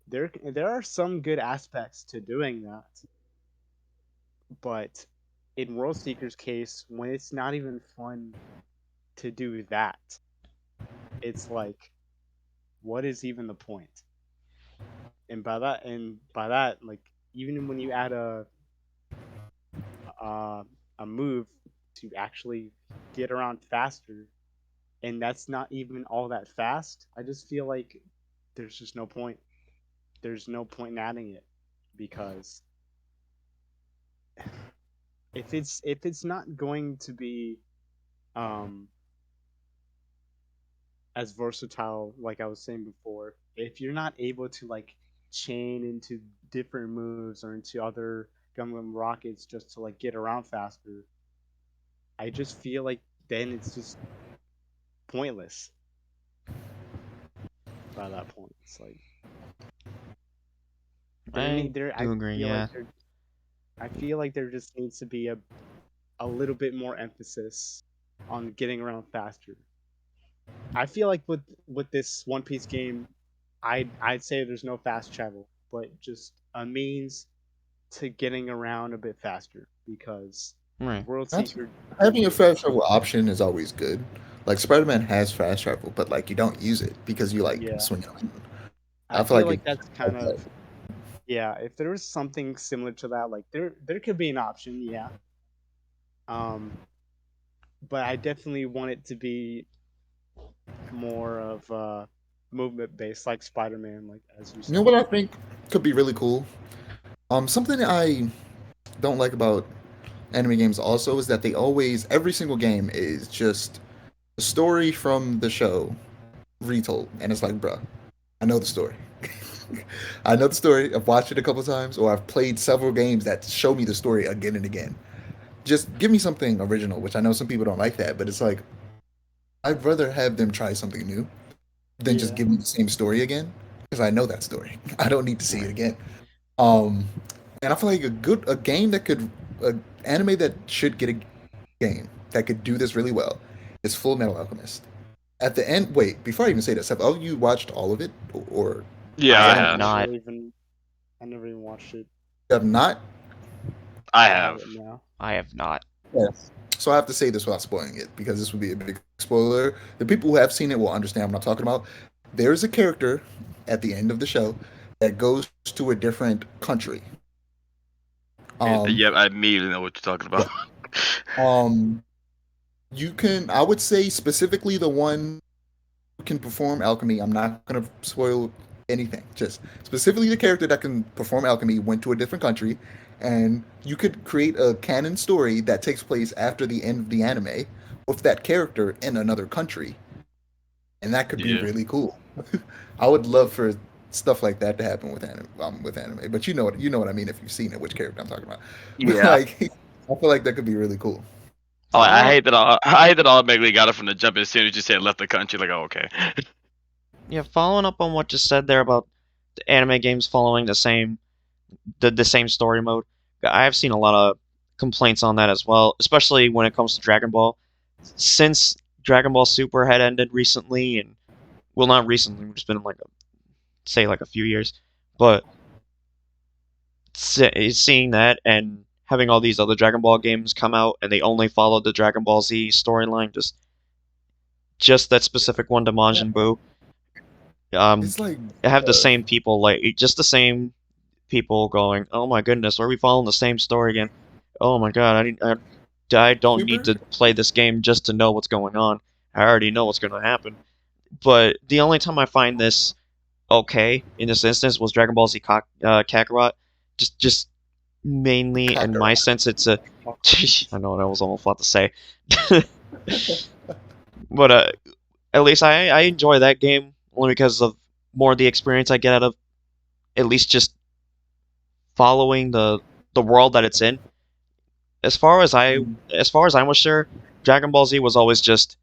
There are some good aspects to doing that, but in World Seeker's case, when it's not even fun to do that, it's like what is even the point? And by that, like even when you add a a move to actually get around faster, and that's not even all that fast, I just feel like there's just no point. There's no point in adding it because if it's not going to be um as versatile like I was saying before, if you're not able to like chain into different moves or into other Gum Gum rockets just to like get around faster, I just feel like then it's just pointless by that point. It's like I do agree, yeah. I feel like there just needs to be a little bit more emphasis on getting around faster. I feel like with this One Piece game, I'd say there's no fast travel, but just a means to getting around a bit faster because Right. World That's Seeker didn't having a do that. fast travel option is always good. Like Spider-Man has fast travel, but like you don't use it because you like Yeah, swing around. I I feel feel like like it. that's kind of yeah. If there was something similar to that, like there could be an option, yeah. Um, but I definitely want it to be more of movement based, like Spider Man, like as you You know said. what I think could be really cool? Something I don't like about anime games also is that they always every single game is just a story from the show retold, and it's like, bruh, I know the story. I know the story. I've watched it a couple times, or I've played several games that show me the story again and again. Just give me something original, which I know some people don't like that, but it's like I'd rather have them try something new than just Yeah, give me the same story again because I know that story. I don't need to see it Right. again. And I feel like a game that could a anime that should get a game that could do this really well is Full Metal Alchemist. At the end, wait, before I even say this, have all of you watched all of it, or Yeah, I I some have of I it? have. not. I never even watched it. You have not? I I have have. it now. I have not. Yes. So I have to say this without spoiling it because this would be a big spoiler. The people who have seen it will understand what I'm talking about. There's a character at the end of the show that goes to a different country. Um, Yep, I immediately know what you're talking yeah. about. Um, you can, I would say specifically the one who can perform alchemy. I'm not gonna spoil anything. Just specifically the character that can perform alchemy went to a different country, and you could create a canon story that takes place after the end of the anime with that character in another country, and that could be Yeah. really cool. I would love for stuff like that to happen with anime. But you know what I mean if you've seen it, which character I'm talking about. But Yeah. like, I feel like that could be really cool. Oh, I Following up, hate that. I hate that all automatically got it from the jump as soon as you said left the country. Like, oh, okay. yeah, following up on what you said there about the anime games following the same story mode. I have seen a lot of complaints on that as well, especially when it comes to Dragon Ball. Since Dragon Ball Super had ended recently, and well, not recently, it's been like say like a few years, but seeing that and having all these other Dragon Ball games come out and they only follow the Dragon Ball Z storyline, just that specific one to Yeah, Majin Buu. Um, it's like, have the uh, same people like just the same people going, "Oh my goodness, are we following the same story again? Oh my god, I don't need Super. to play this game just to know what's going on. I already know what's going to happen." But the only time I find this okay in this instance was Dragon Ball Z Kakarot. Just mainly in my Kakarot. sense it's a I know what I was almost about to say. But at least I enjoy that game only because of more of the experience I get out of at least just following the world that it's in. As far as I was sure, Dragon Ball Z was always just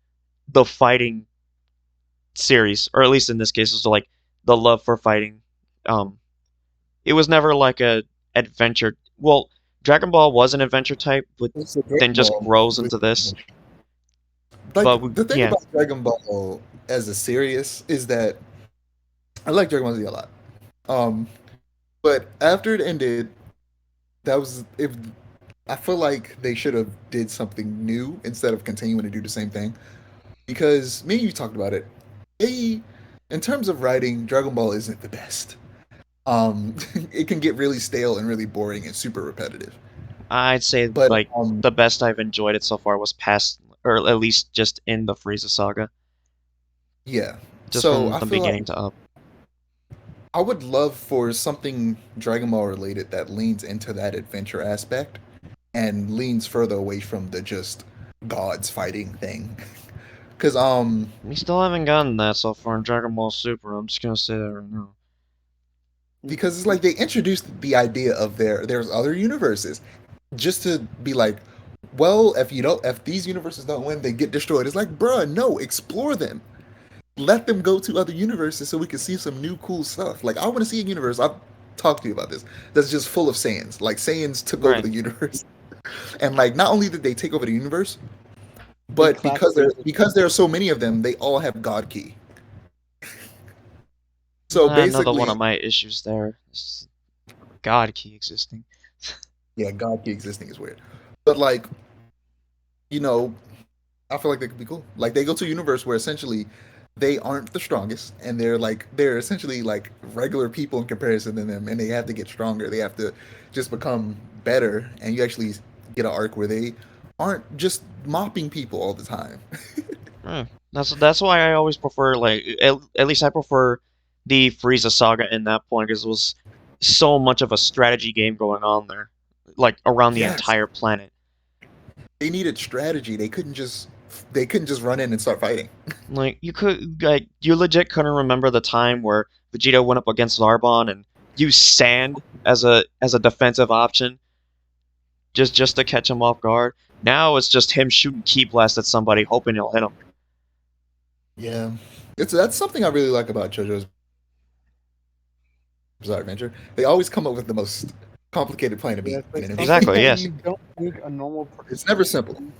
the fighting series, or at least in this case, it was like the love for fighting. Um, it was never like a adventure. Well, Dragon Ball was an adventure type, but It's a then Dragon just Ball grows with into this. like But we, the thing yeah, about Dragon Ball as a series is that I like Dragon Ball Z a lot. Um, but after it ended, that was if I feel like they should have did something new instead of continuing to do the same thing. Because me and you talked about it. They, in terms of writing, Dragon Ball isn't the best. It can get really stale and really boring and super repetitive. I'd say But like the best I've enjoyed it so far was past, or at least just in the Frieza saga, yeah. just So from I the feel like beginning to up. I would love for something Dragon Ball related that leans into that adventure aspect and leans further away from the just gods fighting thing. Cause We still haven't gotten that so far in Dragon Ball Super. I'm just gonna say that right now. because it's like they introduced the idea of there's other universes just to be like, well, if these universes don't win, they get destroyed. It's like, bruh, no, explore them. Let them go to other universes so we can see some new cool stuff. Like I want to see a universe. I've talked to you about this. That's just full of Saiyans. Like Saiyans took over Right. the universe, and like not only did they take over the universe, They but clapped because there are so many of them, they all have God Key. So Another one basically, of my issues there is God key existing. yeah, God Key existing is weird. But like, you know, I feel like they could be cool. Like they go to a universe where essentially they aren't the strongest, and they're essentially like regular people in comparison to them, and they have to get stronger. They have to just become better, and you actually get an arc where they aren't just mopping people all the time. Hmm. That's why I always prefer like at least I prefer the Frieza saga in that point because it was so much of a strategy game going on there, like around the Yes, entire planet. they needed strategy. They couldn't just run in and start fighting. Like you legit couldn't remember the time where Vegeta went up against Zarbon and used sand as a defensive option just to catch him off guard. Now it's just him shooting ki blast at somebody hoping he'll hit him. Yeah, it's that's something I really like about JoJo's Bizarre Adventure. They always come up with the most complicated plan to Yeah, beat it's an like enemy. something Exactly, that yes. you don't think a normal It's person never would simple. do,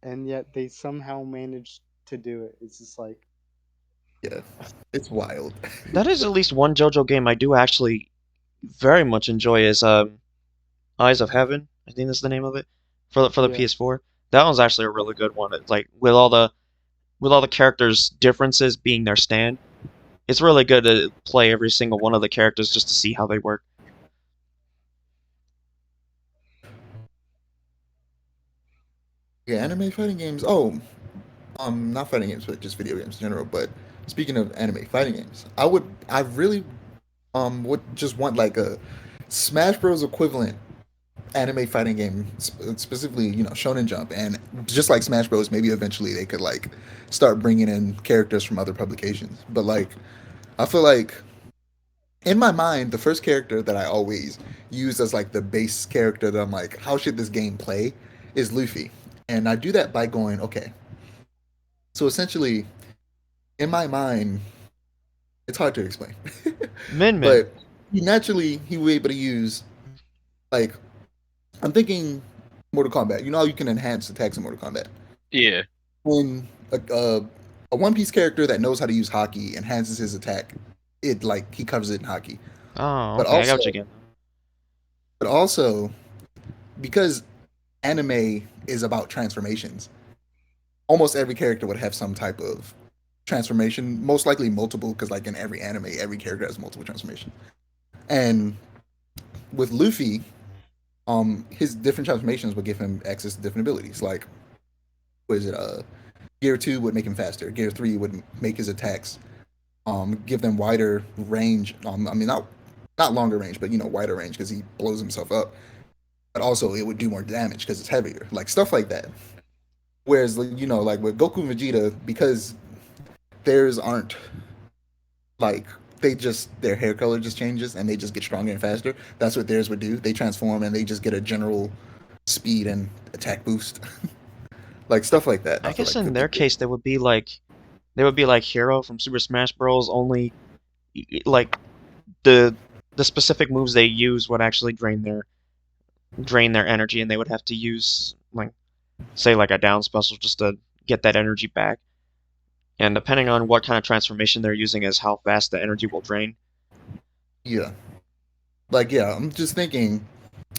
and yet they somehow managed to do it. It's just like, Yeah, it's wild. That is at least one JoJo game I do actually very much enjoy is Eyes of Heaven. I think that's the name of it for the yeah, PS4. That one's actually a really good one. It's like with all the characters' differences being their stand, it's really good to play every single one of the characters just to see how they work. Yeah, anime fighting games. Oh, not fighting games, but just video games in general. But speaking of anime fighting games, I really, would just want like a Smash Bros. Equivalent anime fighting game, specifically, Shonen Jump, and just like Smash Bros. Maybe eventually they could like start bringing in characters from other publications. But like, I feel like in my mind, the first character that I always use as like the base character that I'm like, how should this game play, is Luffy, and I do that by going, okay. So essentially, in my mind, it's hard to explain, Min Min. but he will be able to use like I'm thinking Mortal Kombat. You know how you can enhance attacks in Mortal Kombat. Yeah. When a One Piece character that knows how to use hockey enhances his attack, it like he covers it in hockey. Oh, But okay, I got what you also, again. but also because anime is about transformations, almost every character would have some type of transformation, most likely multiple, because like in every anime, every character has multiple transformations. And with Luffy, his different transformations would give him access to different abilities. Like, what is it? Gear 2 would make him faster. Gear 3 would make his attacks give them wider range. I mean, not not longer range, but wider range because he blows himself up. But also it would do more damage because it's heavier, like stuff like that. Whereas like with Goku and Vegeta, because theirs aren't like they just their hair color just changes and they just get stronger and faster. That's what theirs would do. They transform and they just get a general speed and attack boost, like stuff like that. I I feel guess like in could be their good. case they would be like Hero from Super Smash Bros. Only like the the specific moves they use would actually drain their energy, and they would have to use like say like a down special just to get that energy back. And depending on what kind of transformation they're using is how fast the energy will drain. Yeah, like yeah. I'm just thinking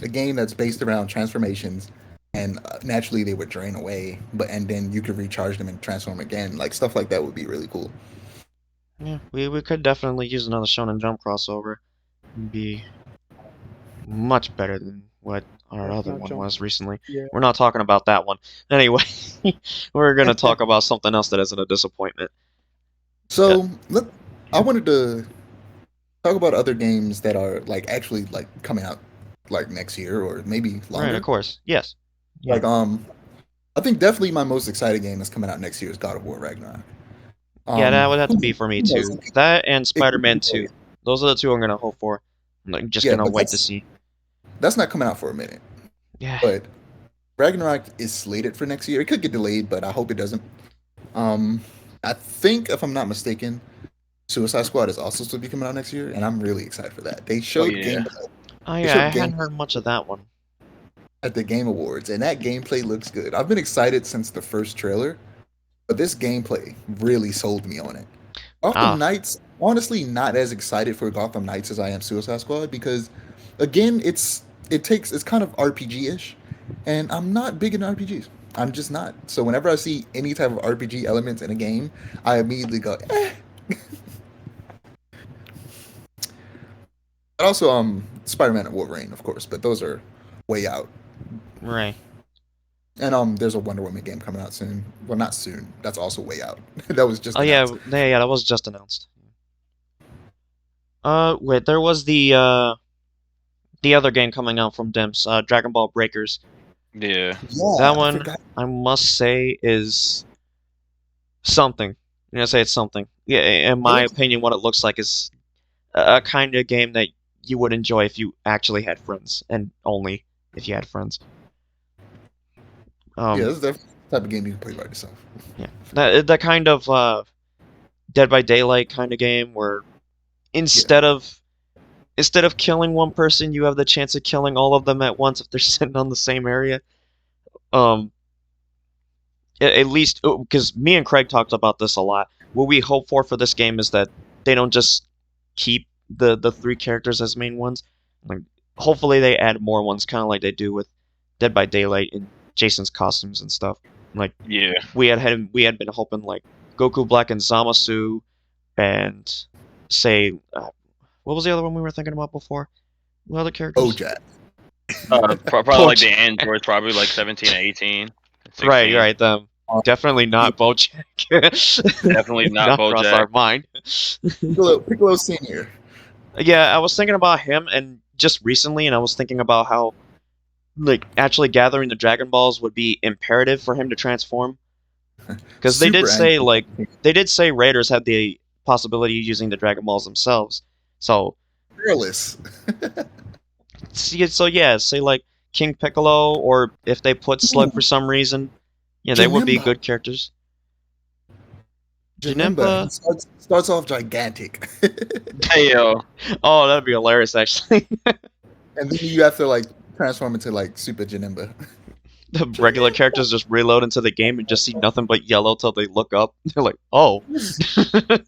a game that's based around transformations, and naturally they would drain away, but and then you could recharge them and transform again. Like stuff like that would be really cool. Yeah, we could definitely use another Shonen Jump crossover. It'd be much better than what our Death other Note one jump. was recently. Yeah. We're not talking about that one. Anyway, we're gonna talk about something else that isn't a disappointment. Yeah, So I wanted to talk about other games that are like actually like coming out like next year or maybe right, of longer. course. Yes. Yeah. Like I think definitely my most excited game that's coming out next year is God of War Ragnarok. Yeah, that would have to Who, be for me who knows? too. That and It could be Spider-Man delayed. 2. Those are the two I'm gonna hope for. I'm like, just Yeah, gonna but wait to see. that's not coming out for a minute. Yeah. But Ragnarok is slated for next year. It could get delayed, but I hope it doesn't. Um, I think if I'm not mistaken, Suicide Squad is also supposed to be coming out next year, and I'm really excited for that. They Oh showed yeah. game Oh they yeah, I showed hadn't game heard much of that one. at the Game Awards, and that gameplay looks good. I've been excited since the first trailer, but this gameplay really sold me on it. Gotham Ah, Knights, honestly, not as excited for Gotham Knights as I am Suicide Squad because, again, it's kind of RPG ish, and I'm not big in RPGs. I'm just not. So whenever I see any type of RPG elements in a game, I immediately go, eh. But also, Spider-Man and Wolverine, of course, but those are way out. right. And there's a Wonder Woman game coming out soon. Well, not soon. That's also way out. That was just Oh yeah, announced. yeah, that was just announced. Wait, there was the other game coming out from Dimps, Dragon Ball Breakers. Yeah. That Yeah, I one, forgot. I must say, is something. I'm gonna say it's something. Yeah, in It my looks, opinion, what it looks like is a kind of game that you would enjoy if you actually had friends, and only if you had friends. yeah, Um, this is the type of game you can play by yourself. yeah, that kind of Dead by Daylight kind of game where Yeah. instead of instead of killing one person, you have the chance of killing all of them at once if they're sitting on the same area. Um, at least because me and Craig talked about this a lot. What we hope for this game is that they don't just keep the three characters as main ones. Like, hopefully they add more ones, kind of like they do with Dead by Daylight and Jason's costumes and stuff. Like Yeah. we had been hoping like Goku Black and Zamasu and say what was the other one we were thinking about before? What other Oh, characters? Jack. Probably like the Bojack. androids, probably like 17 and 18, Right, 16. right. Them. Definitely Yeah, not Bojack. Definitely Did not not cross BoJack. our mind. Piccolo Senior. Yeah, I was thinking about him and just recently, and I was thinking about how like actually gathering the Dragon Balls would be imperative for him to transform. Because they did Super say angry. like they did say Raiders had the possibility of using the Dragon Balls themselves. So Fearless. so yeah, say like King Piccolo, or if they put Slug for Ooh, some reason, yeah, they would be Janemba. good characters. Janemba. He Janemba. starts off gigantic, Hey yo. Oh, that'd be hilarious actually. and then you have to like transform into like Super Janemba. The regular Janemba. characters just reload into the game and just see nothing but yellow till they look up. They're like, oh.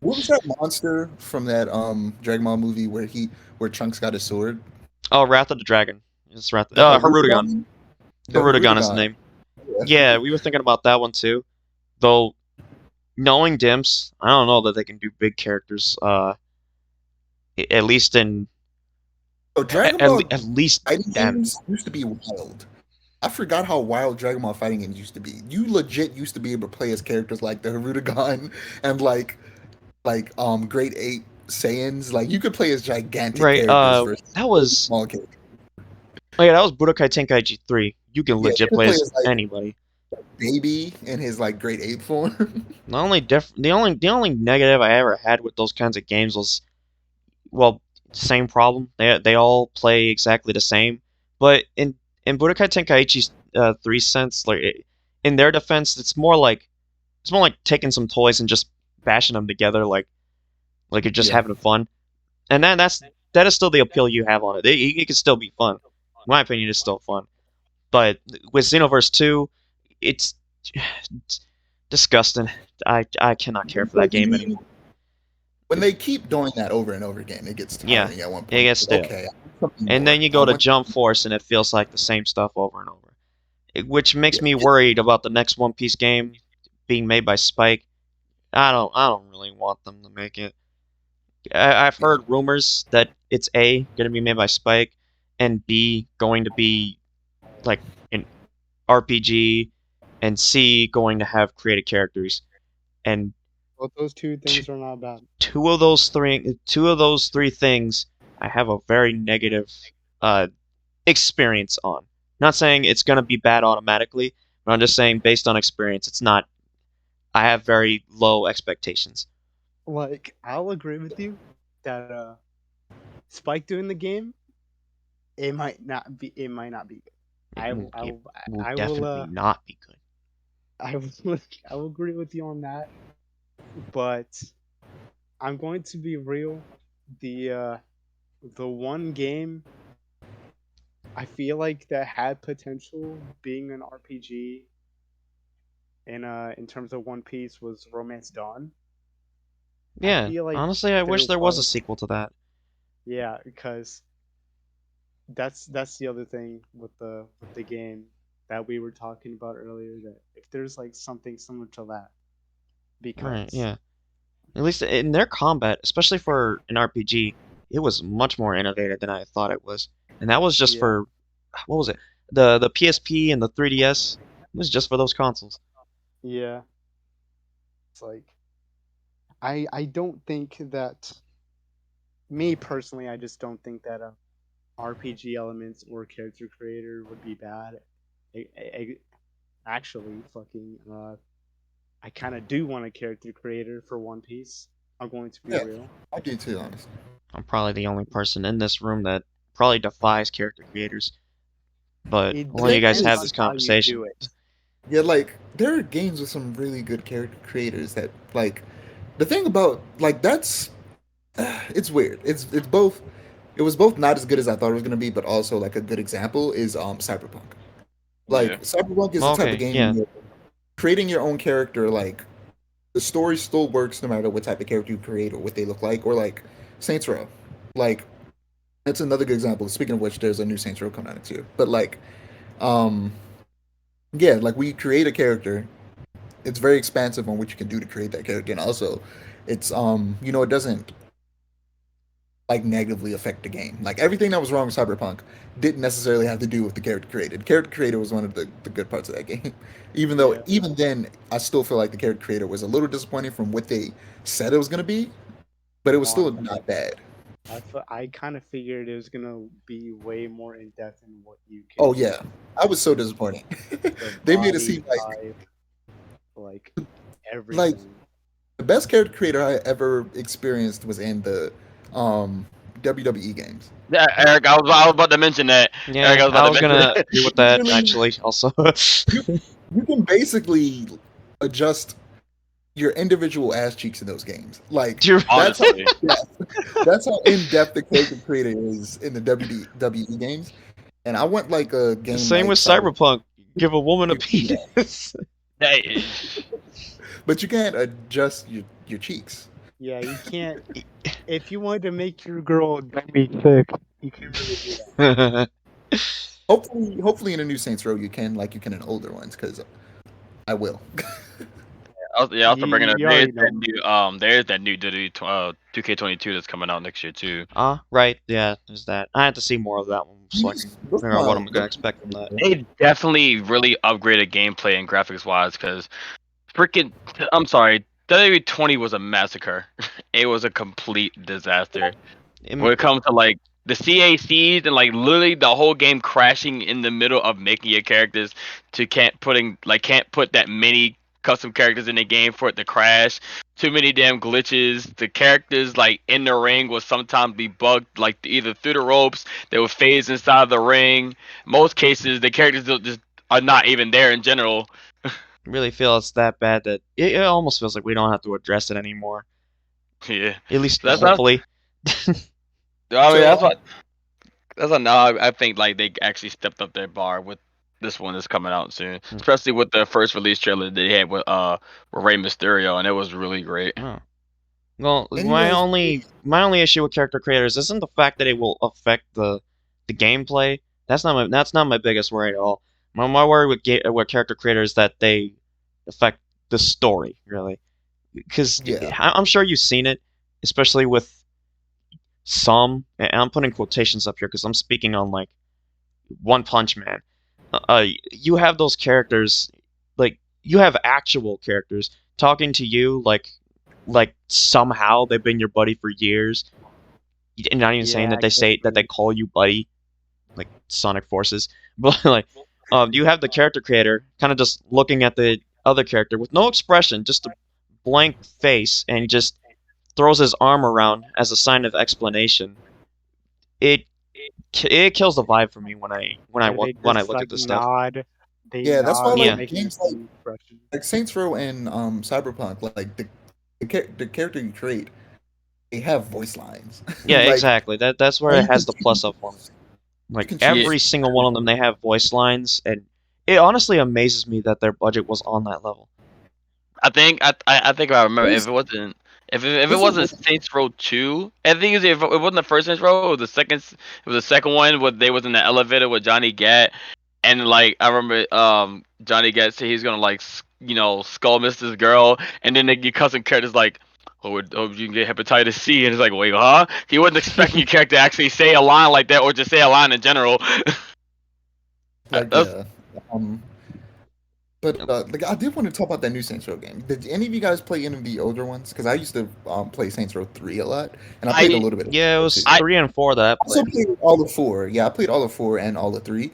What was that monster from that Dragon Ball movie where Trunks got his sword? Oh, Wrath of the Dragon. It's Wrath. The Harudagon. Harudagon? The Harudagon is the Harudagon. name. Yeah. Yeah, we were thinking about that one too. Though, knowing Dimps, I don't know that they can do big characters. At least in So at, Dragon at, Ball at least fighting that. games used to be wild. I forgot how wild Dragon Ball fighting games used to be. You legit used to be able to play as characters like the Harudagon and like Grade 8 Saiyans. Like you could play as gigantic Right. characters versus That really was small characters. oh yeah, that was Budokai Tenkaichi 3. You can Yeah, you legit could play play as as like anybody. Baby in his like grade 8 form. The only negative I ever had with those kinds of games was, well, same problem. They all play exactly the same. But in Budokai Tenkaichi's 3 sense, in their defense, it's more like taking some toys and just bashing them together like you're just Yeah, having fun. And that is still the appeal you have on it. It can still be fun. In my opinion, it's still fun. But with Xenoverse 2, it's, it's disgusting. I cannot care for that game when anymore. they keep doing that over and over again, it gets Yeah, tiring at one it point. gets Like, stale. okay, I want something And more. then you I go to want Jump Force and it feels like the same stuff over and over. Which makes yeah, me worried about the next One Piece game being made by Spike. I don't really want them to make it. I've yeah, heard rumors that it's A, going to be made by Spike, and B, going to be like an RPG, and C, going to have created characters. And Both those two t- things are not bad. two of those three things, I have a very negative uh, experience on. Not saying it's going to be bad automatically, but I'm just saying based on experience, it's not. I have very low expectations. Like, I'll agree with you that Spike doing the game, it might not be good. It will, it will I will definitely not be good. I will I will agree with you on that, but I'm going to be real. The uh the one game I feel like that had potential being an RPG in terms of One Piece was Romance Dawn. I Yeah, feel like honestly, I there wish there was a was, sequel to that. yeah, because that's the other thing with the game that we were talking about earlier, that if there's like something similar to that, Right, because yeah. At least in their combat, especially for an RPG, it was much more innovative than I thought it was. And that was just yeah, for, what was it? The PSP and the 3DS. It was just for those consoles. yeah, it's like I don't think that, me personally, I just don't think that RPG elements or character creator would be bad. I, actually, fucking, I kind of do want a character creator for One Piece. I'm going to be yeah. real. I do too, honestly. I'm probably the only person in this room that probably defies character creators. But It I'll let you guys depends have on this how you conversation. do it. Yeah, like there are games with some really good character creators that like the thing about like that's it's weird. It's both. It was both not as good as I thought it was gonna be, but also like a good example is Cyberpunk. Yeah. Like Cyberpunk is the Well, type of okay, game yeah. where creating your own character, like the story still works no matter what type of character you create or what they look like, or like Saints Row. Like that's another good example. Speaking of which, there's a new Saints Row coming out next year. But like, um, yeah, like we create a character. It's very expansive on what you can do to create that character, and also, it's it doesn't like negatively affect the game. Like everything that was wrong with Cyberpunk didn't necessarily have to do with the character created. Character creator was one of the good parts of that game. Even though Yeah, even then I still feel like the character creator was a little disappointing from what they said it was gonna be, but it was well, still not bad. I kind of figured it was gonna be way more in depth in what you can Oh do. yeah. I was so disappointed. The They made it body seem like type, like like everything. the best character creator I ever experienced was in the um WWE games. Yeah, Eric, I was about to mention that. Eric, I Yeah, was about I to was mention gonna that. agree with You that really actually. Also, you you can basically adjust your individual ass cheeks in those games. Like you're that's how Honestly. yeah, that's how in depth the character creator is in the WWE games. And I want like a game same like with Cyber. Cyberpunk. Give a woman a You can do that, penis. Hey, but you can't adjust your cheeks. Yeah, you can't. If you wanted to make your girl dummy thick, you can't really do that. Hopefully in a new Saints Row you can in older ones because I will. yeah, also bringing up You already know. there's that new 2K22 that's coming out next year too. Right, yeah, there's that. I had to see more of that one so I can Those are figure out what I'm those gonna expect from that. They definitely really upgraded gameplay and graphics wise because freaking, I'm sorry, WWE 20 was a massacre. It was a complete disaster. Im- When it comes to like the CACs and like literally the whole game crashing in the middle of making your characters to can't put that many custom characters in the game for it to crash. Too many damn glitches. The characters like in the ring will sometimes be bugged like either through the ropes, they will phase inside the ring. Most cases the characters just are not even there in general. really feel it's that bad that it almost feels like we don't have to address it anymore. Yeah. At least So that's hopefully. I mean So that's what now I think like they actually stepped up their bar with this one that's coming out soon, Hmm. especially with the first release trailer they had with Rey Mysterio, and it was really great. Oh. Well, any of you guys play? my only issue with character creators isn't the fact that it will affect the gameplay. That's not my biggest worry at all. My worry with character creators is that they affect the story really, because Yeah, I'm sure you've seen it, especially with some. And I'm putting quotations up here because I'm speaking on like One Punch Man. You have those characters, like you have actual characters talking to you like somehow they've been your buddy for years. And not even saying Yeah, that I they get say that you. they call you buddy, like Sonic Forces, but like you have the character creator kind of just looking at the other character with no expression, just a blank face, and he just throws his arm around as a sign of explanation. It it kills the vibe for me Or they when I just look at like this stuff. nod. They yeah. That's why nod, Yeah, like making the games like same expression. Saints Row and Cyberpunk, like the character you create, they have voice lines. yeah, Like, exactly. That's where and it has the you can plus up for me. you Like can Yeah, choose. every single one of them, they have voice lines, and it honestly amazes me that their budget was on that level. I think I remember if There's it wasn't if it there's a wasn't Saints Row 2, I think if it wasn't the first Saints Row, it was the second one where they was in the elevator with Johnny Gat, and like I remember Johnny Gat said he's gonna like skull miss this girl, and then your cousin character's like, oh, you can get hepatitis C, and it's like, wait, huh? He wasn't expecting your character to actually say a line like that or just say a line in general. like That's yeah. Um, but like I did want to talk about that new Saints Row game. Did any of you guys play any of the older ones? Because I used to play Saints Row 3 a lot, and I played a I little bit of Yeah, it 4 was too. I 3 and 4 that I I also played. played all of 4. Yeah, I played all of 4 and all of 3.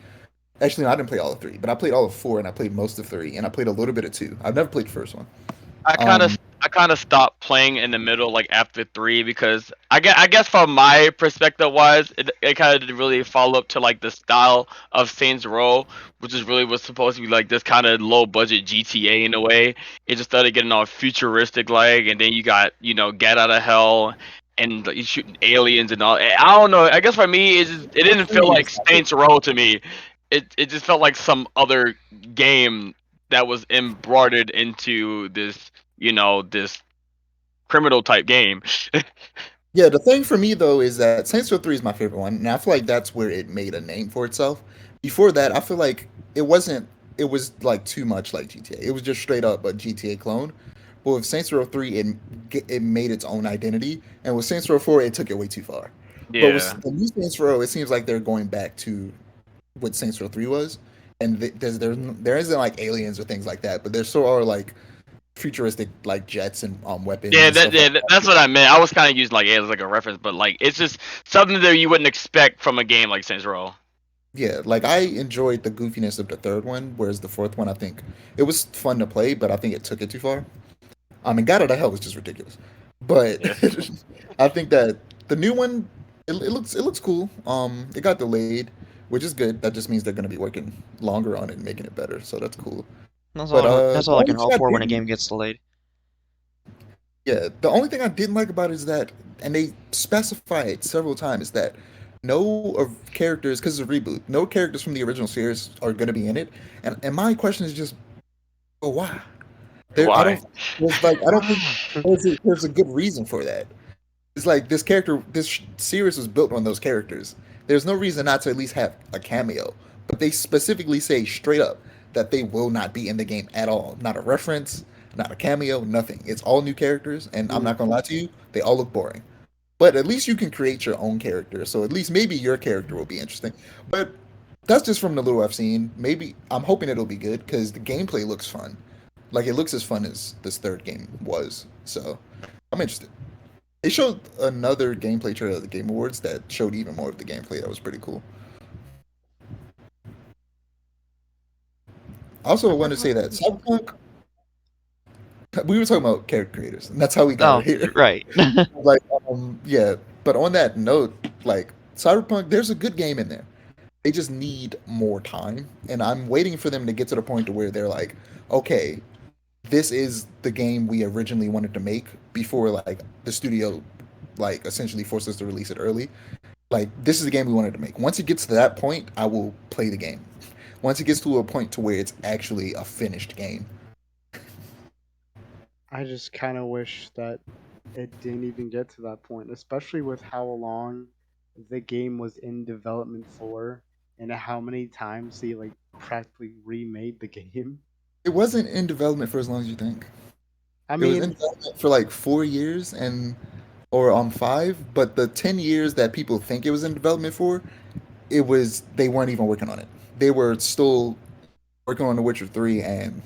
Actually, no, I didn't play all of 3, but I played all of 4 and I played most of 3 and I played a little bit of 2. I've never played the first one. I kind of Um, I kind of stopped playing in the middle like after 3 because I guess from my perspective wise it kind of didn't really follow up to like the style of Saints Row, which is really was supposed to be like this kind of low budget GTA in a way. It just started getting all futuristic like, and then you got Get Out of Hell and you shooting aliens and all. I don't know. I guess for me it didn't feel three like is my favorite. Saints Row to me. It just felt like some other game that was embroidered into this criminal type game. Yeah, the thing for me though is that Saints Row 3 is my favorite one, and I feel like that's where it made a name for itself. Before that, I feel like it wasn't. It was like too much like GTA. It was just straight up a GTA clone. But with Saints Row 3, it made its own identity, and with Saints Row 4, it took it way too far. But with Yeah. the new Saints Row, it seems like they're going back to what Saints Row 3 was, and there isn't like aliens or things like that, but there still are like futuristic like jets and weapons Yeah, and stuff like that's that. what I meant. I was kind of using like as like a reference, but like it's just something that you wouldn't expect from a game like Saints Row. Yeah, like I enjoyed the goofiness of the third one, whereas the fourth one, I think it was fun to play, but I think it took it too far. I mean, God of the Hell was just ridiculous, but Yeah. I think that the new one, it looks cool. It got delayed, which is good. That just means they're going to be working longer on it and making it better, so that's cool. But That's the all I only can thing hope I for when a didn't game gets delayed. Yeah, the only thing I didn't like about it is that, and they specify it several times that no of characters, because it's a reboot, no characters from the original series are going to be in it. And my question is just, well, why? There, I Why? don't. There's like, I don't think Why? there's a good reason for that. It's like this series was built on those characters. There's no reason not to at least have a cameo. But they specifically say straight up that they will not be in the game at all. Not a reference, not a cameo, nothing. It's all new characters, and I'm Ooh. not gonna lie to you, they all look boring. But at least you can create your own character, so at least maybe your character will be interesting. But that's just from the little I've seen. Maybe I'm hoping it'll be good because the gameplay looks fun. Like it looks as fun as this third game was. So I'm interested. They showed another gameplay trailer at the Game Awards that showed even more of the gameplay. That was pretty cool. Also, I I want to forgot say there that was something. Cyberpunk. We were talking about character creators, and that's how we got her Oh, here. right. Like, yeah. But on that note, like Cyberpunk, there's a good game in there. They just need more time, and I'm waiting for them to get to the point to where they're like, okay, this is the game we originally wanted to make before like the studio like essentially forced us to release it early. Like this is the game we wanted to make. Once it gets to that point, I will play the game. Once it gets to a point to where it's actually a finished game. I just kind of wish that it didn't even get to that point, especially with how long the game was in development for and how many times they like practically remade the game. It wasn't in development for as long as you think. I It was in mean, development for like 4 years and or 5, but the 10 years that people think it was in development for, it was they weren't even working on it. They were still working on The Witcher 3 and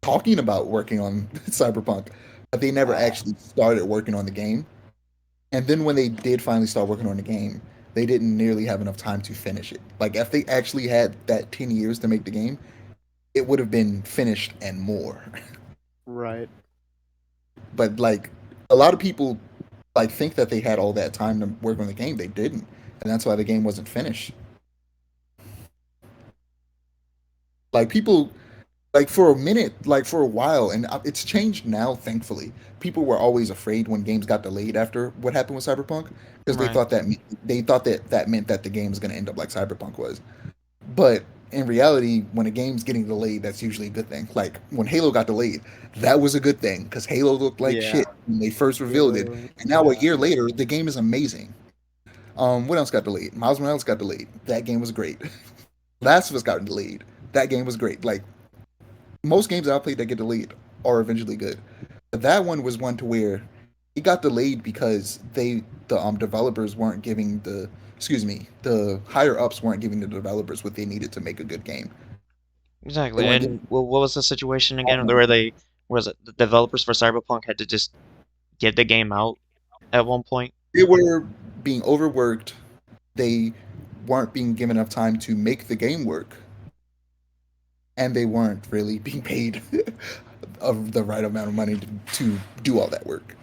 talking about working on Cyberpunk, but they never uh, actually started working on the game. And then when they did finally start working on the game, they didn't nearly have enough time to finish it. Like if they actually had that 10 years to make the game, it would have been finished and more. right. But like a lot of people like think that they had all that time to work on the game. They didn't, and that's why the game wasn't finished. Like people, like for a minute, like for a while, and it's changed now. Thankfully, people were always afraid when games got delayed after what happened with Cyberpunk because Right. they thought that that meant that the game was going to end up like Cyberpunk was. But in reality, when a game's getting delayed, that's usually a good thing. Like when Halo got delayed, that was a good thing because Halo looked like Yeah. shit when they first revealed it, Halo. and now a Yeah. year later, the game is amazing. What else got delayed? Miles Morales got delayed. That game was great. Last of Us got delayed. That game was great. Like most games I played that get delayed are eventually good. But that one was one to where it got delayed because the developers weren't giving the the higher ups weren't giving the developers what they needed to make a good game. They Exactly. weren't And giving what was the situation again um, where they was it the developers for Cyberpunk had to just get the game out at one point? they were being overworked. They weren't being given enough time to make the game work, and they weren't really being paid of the right amount of money to do all that work.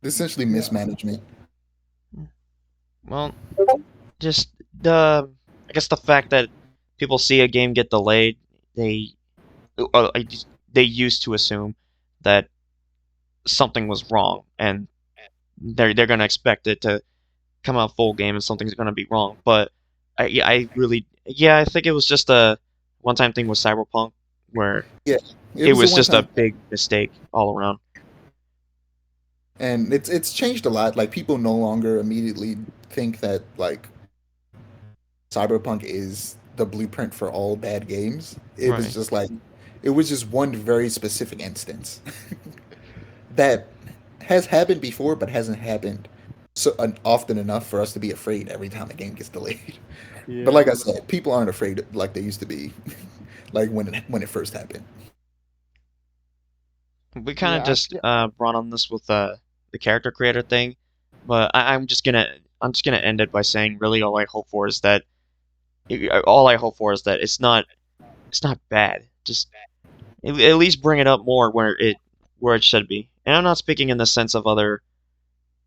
Essentially Yeah. mismanagement. Well, just the I guess the fact that people see a game get delayed, they they used to assume that something was wrong, and they're gonna expect it to come out full game and something's gonna be wrong. But I really I think it was just a one time thing with Cyberpunk where Yeah, it it was a was one just a time, big mistake all around. and it's changed a lot. Like people no longer immediately think that like Cyberpunk is the blueprint for all bad games. It was Right. just like it was just one very specific instance that has happened before, but hasn't happened so often enough for us to be afraid every time a game gets delayed. But like Yeah. I said, people aren't afraid like they used to be, like when it first happened. We kind of Yeah. I just feel. brought on this with the character creator thing, but I'm just gonna end it by saying really all I hope for is that it's not bad. Just at least bring it up more where it should be. And I'm not speaking in the sense of other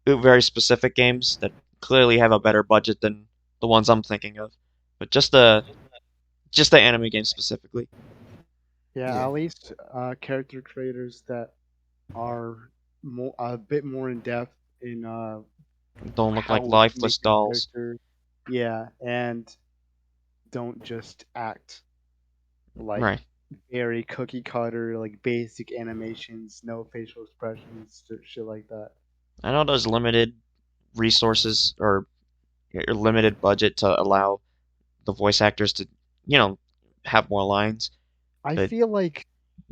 very specific games that clearly have a better budget than the ones I'm thinking of, but just the anime games specifically. Yeah. Yeah, At least character creators that are more a bit more in depth in Don't look like how to make lifeless your dolls. character. Yeah, and don't just act like Right. very cookie cutter, like basic animations, no facial expressions, shit like that. I know there's limited resources or limited budget to allow the voice actors to, you know, have more lines, I but feel like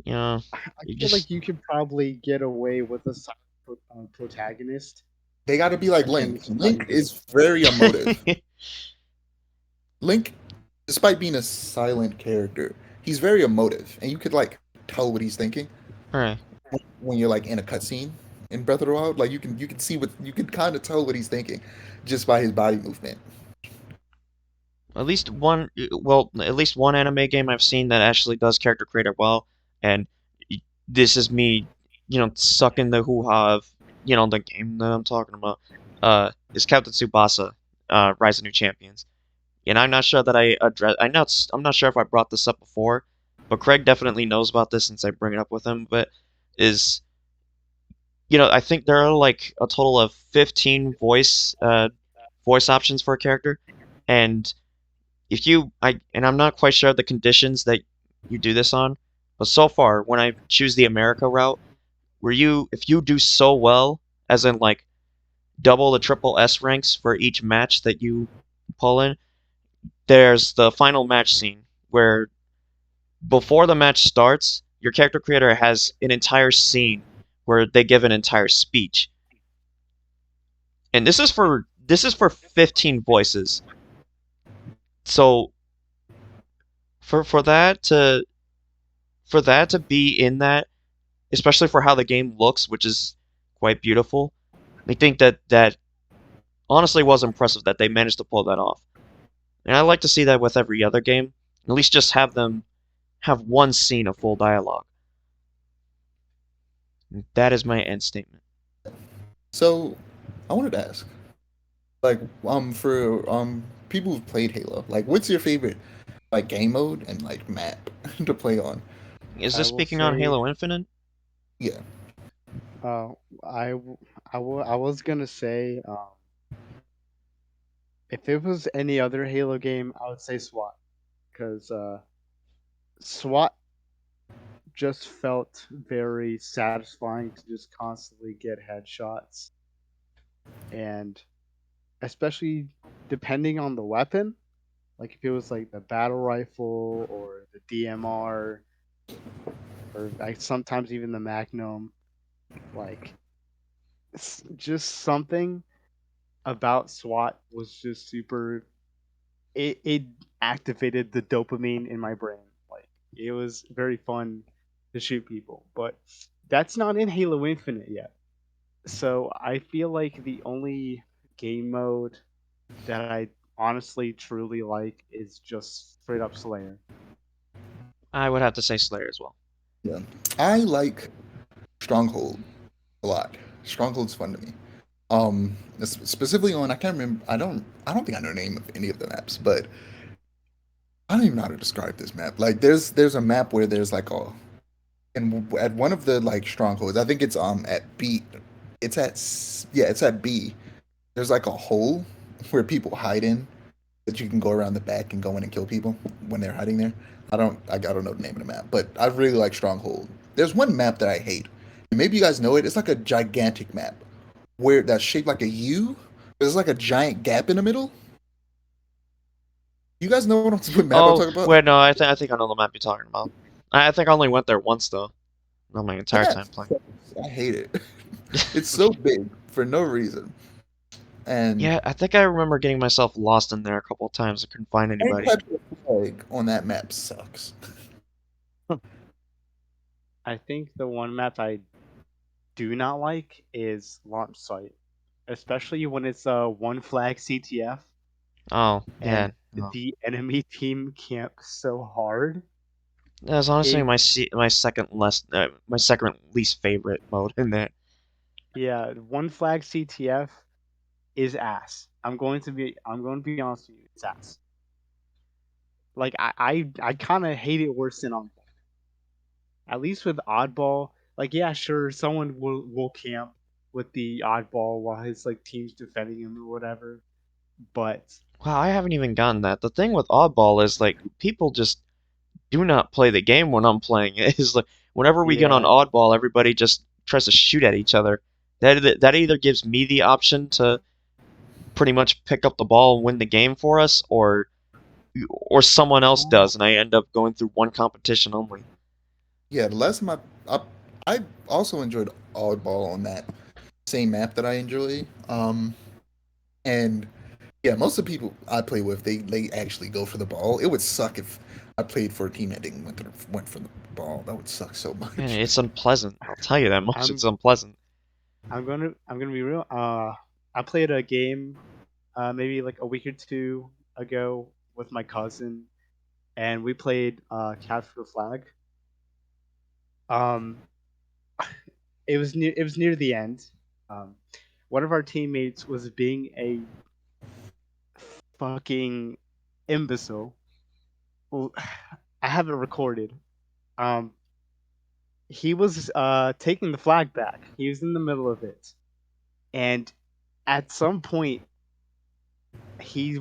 you know, I you feel like just you could probably get away with a silent protagonist they got to be like and Link. still Link be good. is very emotive. Link, despite being a silent character, he's very emotive, and you could like tell what he's thinking Right. when you're like in a cutscene in Breath of the Wild. Like you can see what you can kind of tell what he's thinking just by his body movement. At least one anime game I've seen that actually does character creator well, and this is me, sucking the hoo-ha of, the game that I'm talking about, is Captain Tsubasa, Rise of New Champions. And I'm not sure that I'm not sure if I brought this up before, but Craig definitely knows about this since I bring it up with him, but is, I think there are like a total of 15 voice options for a character, and I'm not quite sure of the conditions that you do this on, but so far when I choose the America route, if you do so well, as in like double the triple S ranks for each match that you pull in, there's the final match scene where before the match starts, your character creator has an entire scene where they give an entire speech. And this is for 15 voices. So for that to be in that, especially for how the game looks, which is quite beautiful, I think that honestly was impressive that they managed to pull that off. And I like to see that with every other game. At least just have them have one scene of full dialogue. That is my end statement. So I wanted to ask, like, for people who've played Halo, like, what's your favorite like game mode and like map to play on? Is I this will speaking on say, Halo Infinite? Yeah, uh, I was gonna say, if it was any other Halo game, I would say SWAT, because SWAT just felt very satisfying to just constantly get headshots, and especially depending on the weapon, like if it was like the battle rifle or the DMR or like sometimes even the Magnum, like just something about SWAT was just super. It activated the dopamine in my brain. Like it was very fun to shoot people, but that's not in Halo Infinite yet. So I feel like the only game mode that I honestly truly like is just straight up Slayer. I would have to say Slayer as well. yeah. I like Stronghold a lot. Stronghold's fun to me. Specifically on I can't remember. I don't think I know the name of any of the maps, but I don't even know how to describe this map. Like there's a map where there's like a and at one of the like strongholds, I think it's at B. It's at B. There's like a hole where people hide in that you can go around the back and go in and kill people when they're hiding there. I don't know the name of the map, but I really like Stronghold. There's one map that I hate. And maybe you guys know it. It's like a gigantic map where that's shaped like a U. There's like a giant gap in the middle. You guys know what map I'm Oh, talking about? wait, no, I think I know the map you're talking about. I think I only went there once though. Not my That entire map time playing. sucks. I hate it. It's so big for no reason. And Yeah, I think I remember getting myself lost in there a couple of times. I couldn't find any anybody. type of flag on that map sucks. I think the one map I do not like is launch site, especially when it's a one flag CTF Oh, yeah. and No. the enemy team camps so hard. That's honestly It my second least favorite mode in that. Yeah, one flag CTF is ass. I'm going to be honest with you, it's ass. Like I kind of hate it worse than on at least with oddball. Like yeah, sure, someone will camp with the oddball while his like team's defending him or whatever. But Wow, I haven't even gotten that. The thing with Oddball is like people just do not play the game when I'm playing it. Is like whenever we get on yeah, Oddball, everybody just tries to shoot at each other. That either gives me the option to pretty much pick up the ball and win the game for us, or someone else oh, does, and I end up going through one competition only. Yeah, the last time I also enjoyed Oddball on that same map that I enjoy. And yeah, most of the people I play with, they actually go for the ball. It would suck if I played for a team that didn't went for the ball. That would suck so Man, much. it's unpleasant. I'll tell you that much. It's I'm unpleasant. I'm gonna be real. I played a game maybe like a week or two ago with my cousin, and we played Capture the Flag. Um, it was near the end. Um, one of our teammates was being a fucking imbecile. Well, I have it recorded. Um, he was taking the flag back. He was in the middle of it, and at some point he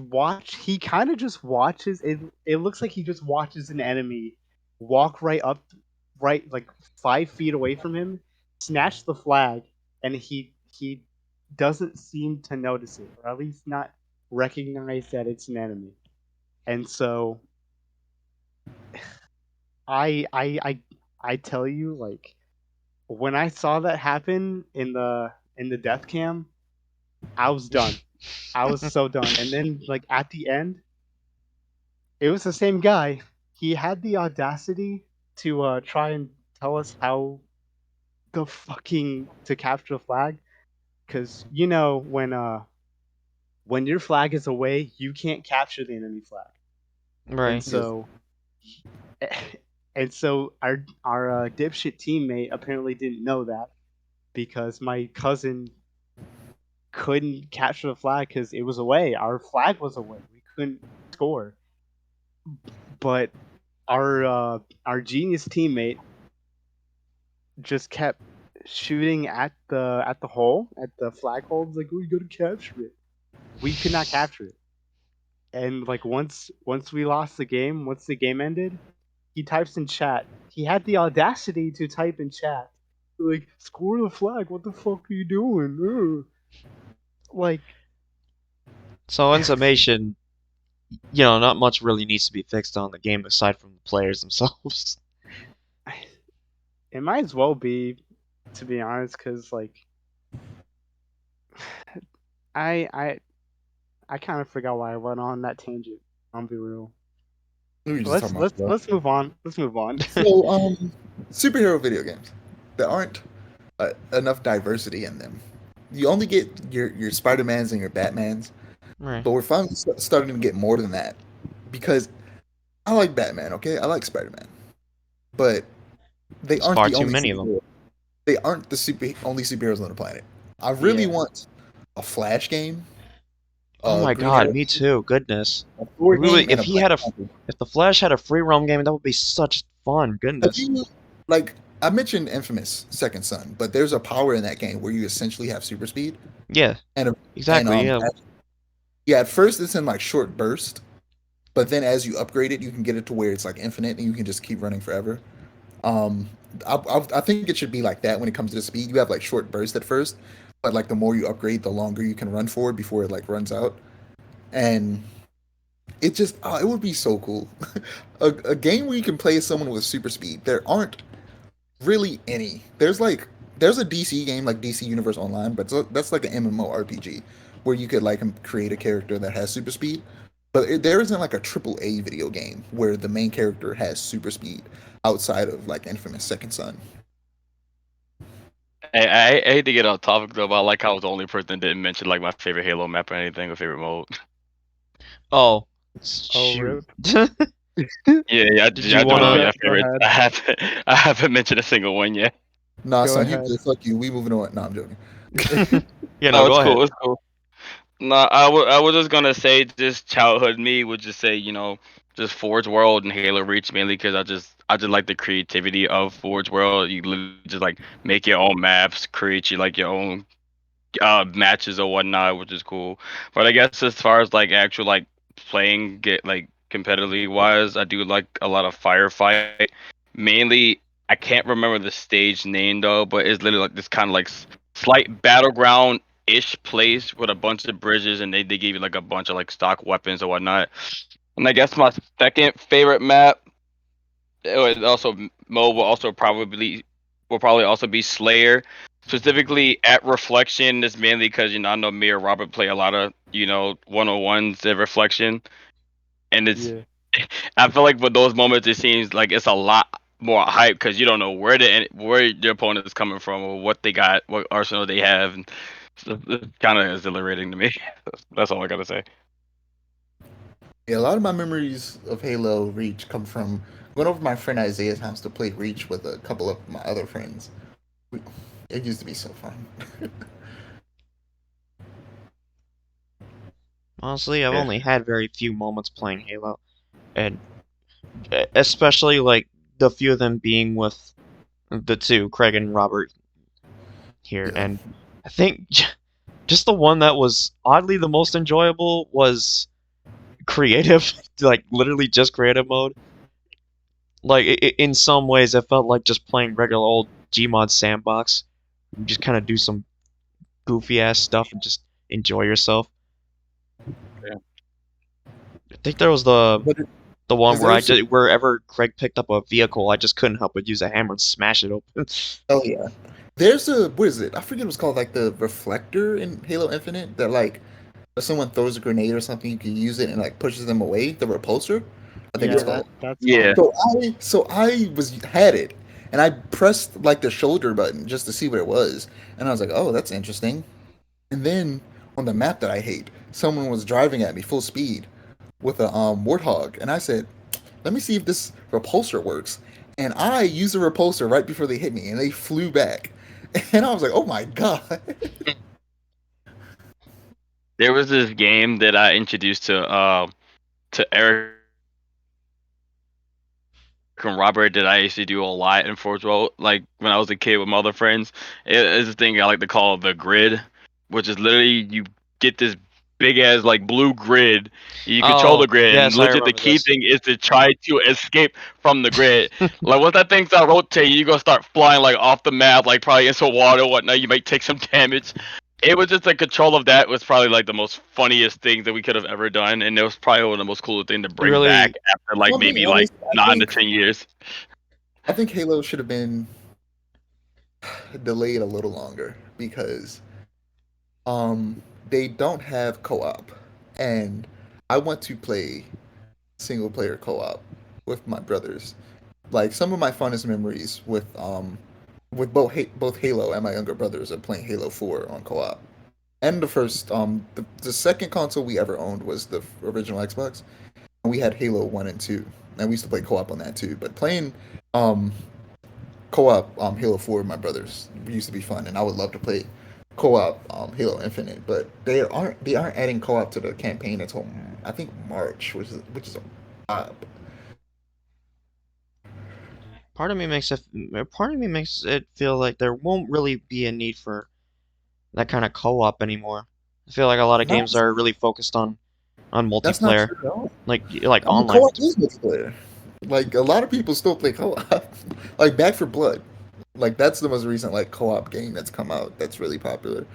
kind of just watches it. It looks like he just watches an enemy walk right like 5 feet away from him, snatch the flag, and he doesn't seem to notice it, or at least not recognize that it's an enemy. And so I tell you, like, when I saw that happen in the death cam, I was done. I was so done. And then, like, at the end, it was the same guy. He had the audacity to try and tell us how the fucking to capture the flag, because when your flag is away, you can't capture the enemy flag. And Right. Yes. so our dipshit teammate apparently didn't know that, because my cousin couldn't capture the flag because it was away. Our flag was away. We couldn't score. But our genius teammate just kept shooting at the hole, at the flag hole. Like, we gotta capture it. We could not capture it. And like, once we lost the game, once the game ended, he types in chat. He had the audacity to type in chat, like, score the flag. What the fuck are you doing? Ugh. Like, So in summation, not much really needs to be fixed on the game aside from the players themselves. it might as well be, to be honest, because like I I I kind of forgot why I went on that tangent. I'll be real. We were just talking about stuff. Let's move on. Let's move on. So, superhero video games. There aren't enough diversity in them. You only get your Spider Mans and your Batmans, Right. but we're finally starting to get more than that because I like Batman. Okay, I like Spider Man, but they There's aren't far the too only many of them. superheroes. They aren't the only superheroes on the planet. I really Yeah. want a Flash game, Oh a my Green God, Arrow me game, too. Goodness. a Thor game, and If a he Black had Panther. if the Flash had a free roam game, that would be such fun. Have Goodness. you like I mentioned Infamous Second Son, but there's a power in that game where you essentially have super speed Yeah, and a, and exactly. Yeah. yeah, at first it's in like short burst, but then as you upgrade it, you can get it to where it's like infinite and you can just keep running forever. Um, I think it should be like that when it comes to the speed. You have like short burst at first, but like the more you upgrade, the longer you can run for before it like runs out. And it just it would be so cool. A game where you can play as someone with super speed. There aren't really any. There's a DC game like DC Universe Online, but that's like an MMORPG where you could like create a character that has super speed. But there isn't like a triple A video game where the main character has super speed outside of like Infamous Second Son. I hate to get off topic though, but I like how I was the only person that didn't mention like my favorite Halo map or anything or favorite mode. Oh, Oh, shoot. rip. Yeah, yeah, Did I you do know wanna? your Go favorites. ahead. I haven't mentioned a single one yet. Nah, Go son, you ahead. good. Fuck you. We moving on. Nah, I'm joking. Yeah, no, No, go it's ahead. cool. It's cool. No, I was just gonna say, just childhood me would just say, just Forge World and Halo Reach mainly because I just like the creativity of Forge World. You literally just like make your own maps, create your own matches or whatnot, which is cool. But I guess as far as like actual like playing get like competitively wise, I do like a lot of firefight. Mainly, I can't remember the stage name though, but it's literally like this kind of like slight battleground ish place with a bunch of bridges, and they give you like a bunch of like stock weapons or whatnot. And I guess my second favorite map, it was also mode will probably also be Slayer. Specifically at Reflection, is mainly because I know me or Robert play a lot of 101s at Reflection, and it's Yeah. I feel like for those moments, it seems like it's a lot more hype because you don't know where your opponent is coming from or what they got, what arsenal they have. And so it's kind of exhilarating to me. That's all I gotta say. Yeah, a lot of my memories of Halo Reach come from going over to my friend Isaiah's house to play Reach with a couple of my other friends. We- It used to be so fun. Honestly, I've Yeah. only had very few moments playing Halo, and especially like the few of them being with the two, Craig and Robert here, Yeah. and I think just the one that was oddly the most enjoyable was creative, like literally just creative mode. Like in some ways, it felt like just playing regular old Gmod sandbox. You just kind of do some goofy ass stuff and just enjoy yourself. Yeah. I think there was the one Is where there? I just wherever Craig picked up a vehicle, I just couldn't help but use a hammer and smash it open. Oh yeah. There's a what is it? I forget what's called, like the reflector in Halo Infinite that like if someone throws a grenade or something, you can use it and like pushes them away. The repulsor, I think it's Yeah, Yeah. called. that's Yeah. fun. So I was had it, and I pressed like the shoulder button just to see what it was, and I was like, oh, that's interesting. And then on the map that I hate, someone was driving at me full speed with a warthog, and I said, let me see if this repulsor works. And I used the repulsor right before they hit me, and they flew back. And I was like, oh my god. There was this game that I introduced to Eric and Robert that I used to do a lot in Forge World, like when I was a kid with my other friends. It's a thing I like to call the grid, which is literally you get this big ass like blue grid. You control the Oh, grid, and yes, I legit the remember key this. thing is to try to escape from the grid. Like once that thing start rotating, you gonna start flying like off the map, like probably into water or whatnot. You might take some damage. It was just the control of that was probably like the most funniest thing that we could have ever done, and it was probably one of the most cool thing to It bring back really, after If like I'm being maybe like honest, 9 to 10 years. I think Halo should have been delayed a little longer because um they don't have co-op, and I want to play single player co-op with my brothers. Like some of my fondest memories with both Halo and my younger brothers are playing Halo 4 on co-op. And the second console we ever owned was the original Xbox, and we had Halo 1 and 2. And we used to play co-op on that too. But playing um co-op Halo 4 with my brothers used to be fun, and I would love to play co-op Halo Infinite, but they aren't adding co-op to the campaign until I think March, which is a part of me makes it feel like there won't really be a need for that kind of co-op anymore. I feel like a lot of not games are really focused on that's not multiplayer, true at all. like I mean, online co-op multiplayer. is multiplayer. Like a lot of people still play co-op. Like Back for Blood, like that's the most recent like co-op game that's come out that's really popular.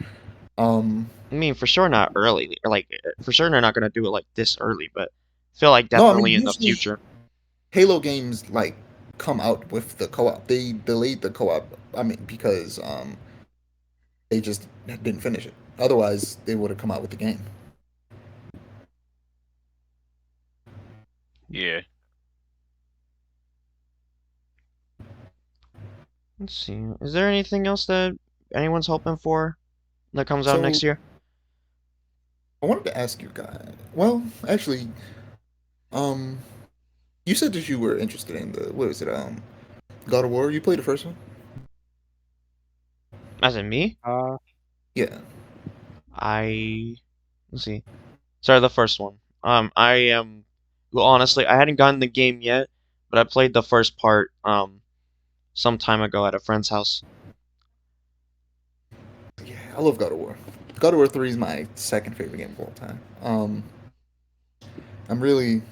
Um, I mean, for sure not early, or like for sure they're not gonna do it like this early, but I feel like no, I mean definitely in the usually future. Halo games like come out with the co-op. They delayed the co-op. I mean, because they just didn't finish it. Otherwise, they would have come out with the game. Yeah. Let's see. Is there anything else that anyone's hoping for that comes out So next year? I wanted to ask you guys. Well, actually, um, you said that you were interested in the what is it? God of War. You played the first one? As in me, Uh, Yeah. I let's see. Sorry, the first one. I am well, honestly, I hadn't gotten the game yet, but I played the first part some time ago at a friend's house. Yeah, I love God of War. God of War 3 is my second favorite game of all time. I'm really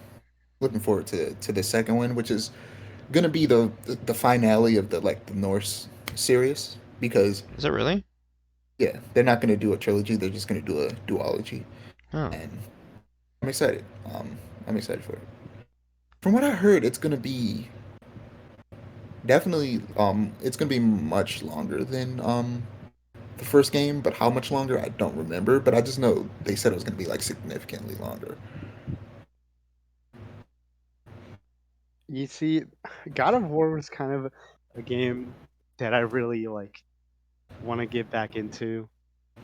looking forward to the second one, which is gonna be the finale of the Norse series because Is it really? yeah, they're not gonna do a trilogy. They're just gonna do a duology, Oh, and I'm excited. I'm excited for it. From what I heard, it's gonna be definitely it's gonna be much longer than the first game, but how much longer I don't remember. But I just know they said it was gonna be like significantly longer. You see, God of War was kind of a game that I really like want to get back into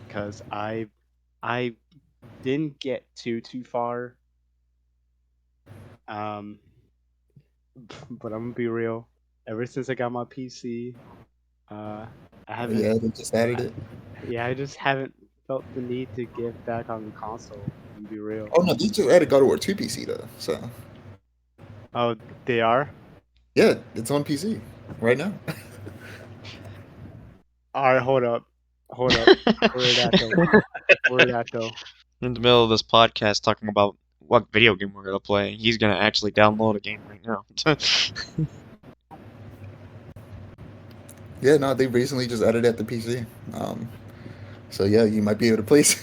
because I didn't get too far. Um, but I'm gonna be real. Ever since I got my PC, uh, I Oh haven't. yeah, they just added I, it. yeah, I just haven't felt the need to get back on the console. I'm gonna be real. Oh no, they just added God of War 2 PC though. So Oh, they are. yeah, it's on PC right now. All right, hold up. Where that though? Where that though? In the middle of this podcast talking about what video game we're gonna play, he's gonna actually download a game right now. Yeah, no, they recently just added it at the PC. So yeah, you might be able to play it.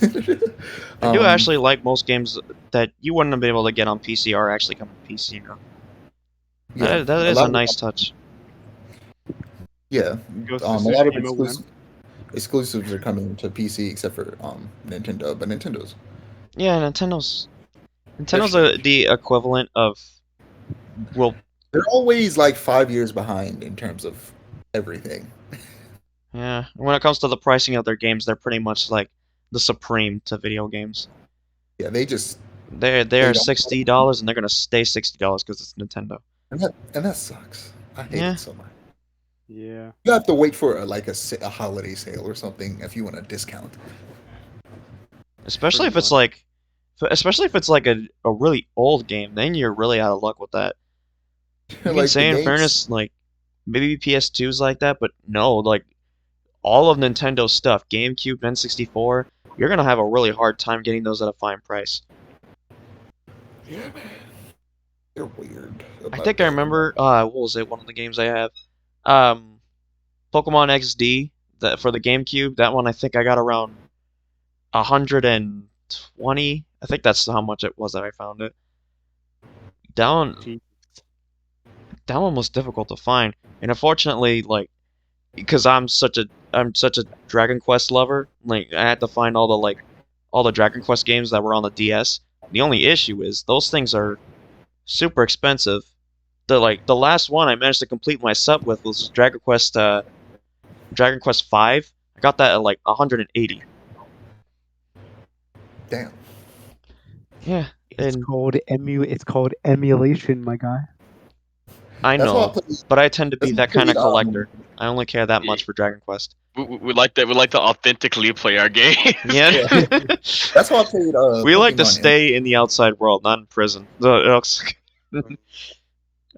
I do um, actually like most games that you wouldn't have been able to get on PC are actually coming to PC now. yeah, That a is a lot nice of touch. yeah, Ghost of a lot of Tsushima when? exclusives are coming to PC except for Nintendo, but Nintendo's Yeah, they're Nintendo's strange. the equivalent of well, They're always like 5 years behind in terms of everything. yeah. When it comes to the pricing of their games, they're pretty much like the supreme to video games. Yeah, they just They they are don't, $60 and they're gonna stay $60 because it's Nintendo. and that sucks. I hate Yeah, it so much. Yeah, You have to wait for a holiday sale or something if you want a discount. especially pretty if it's much. like, especially if it's like a really old game, then you're really out of luck with that. You can Like the say in games, fairness, like maybe PS2's like that, but no, like all of Nintendo's stuff, GameCube, N64, you're gonna have a really hard time getting those at a fine price. yeah, man, they're weird I about think I that. remember, what was it? One of the games I have, Pokemon XD, that for the GameCube. That one I think I got around 120. I think that's how much it was that I found it. That one, Gee, that one was difficult to find, and unfortunately, like because I'm such a Dragon Quest lover, like I had to find all the Dragon Quest games that were on the DS. The only issue is those things are super expensive. The last one I managed to complete my sub with was Dragon Quest 5. I got that at like 180. Damn. Yeah, and It's called emulation, my guy. I That's why I know, played. but I tend to be That's why I that kind played. of collector. I only care that much for Dragon Quest. We like that. We like to authentically play our games. Yeah. Yeah, that's why I played. We like to Pokemon. stay in the outside world, not in prison.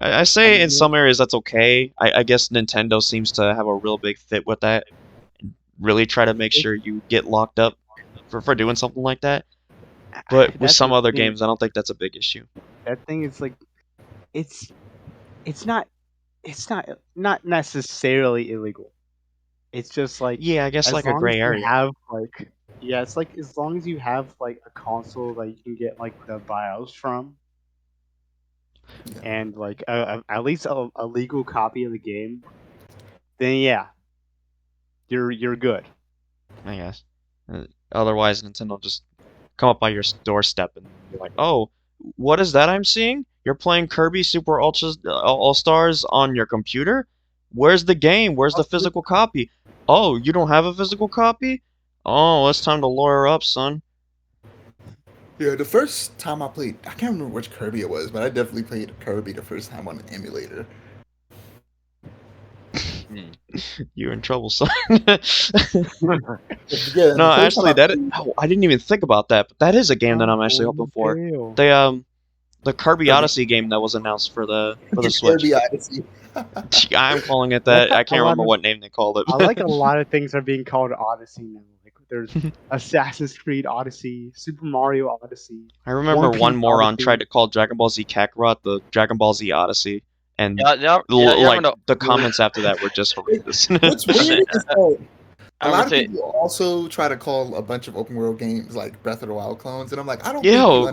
I I say in mean, some areas that's okay. I guess Nintendo seems to have a real big fit with that and really try to make sure you get locked up for doing something like that. But with that's some the other thing. games, I don't think that's a big issue. That thing is like, it's it's not not necessarily illegal. It's just like Yeah, I guess as like a long as gray you area. have like yeah, it's like as long as you have like a console that you can get like the BIOS from and like at least a legal copy of the game, then yeah, you're good. I guess. Otherwise, Nintendo just come up by your doorstep and be like, "Oh, what is that I'm seeing? You're playing Kirby Super Ultra All Stars on your computer? Where's the game? Where's the physical copy? Oh, you don't have a physical copy? Oh, it's time to lawyer up, son." Yeah, the first time I played, I can't remember which Kirby it was, but I definitely played Kirby the first time on an emulator. Hmm. You're in trouble, son. Yeah, and No, the first time actually, I that played oh, I didn't even think about that, but that is a game that Oh, I'm actually hoping holy for. hell. The Kirby Kirby, Odyssey game that was announced for the Switch. Kirby Odyssey. I'm calling it That's that. I a can't lot remember of what name they called I like a it. lot of things are being called Odyssey now. Like there's Assassin's Creed Odyssey, Super Mario Odyssey, I One remember one Piece moron tried Odyssey. to call Dragon Ball Z Kakarot the Dragon Ball Z Odyssey, and You ever like know? the comments after that were just horrendous. What's I weird is that I a remember lot of saying, people also try to call a bunch of open world games like Breath of the Wild clones, and I'm like, Yo,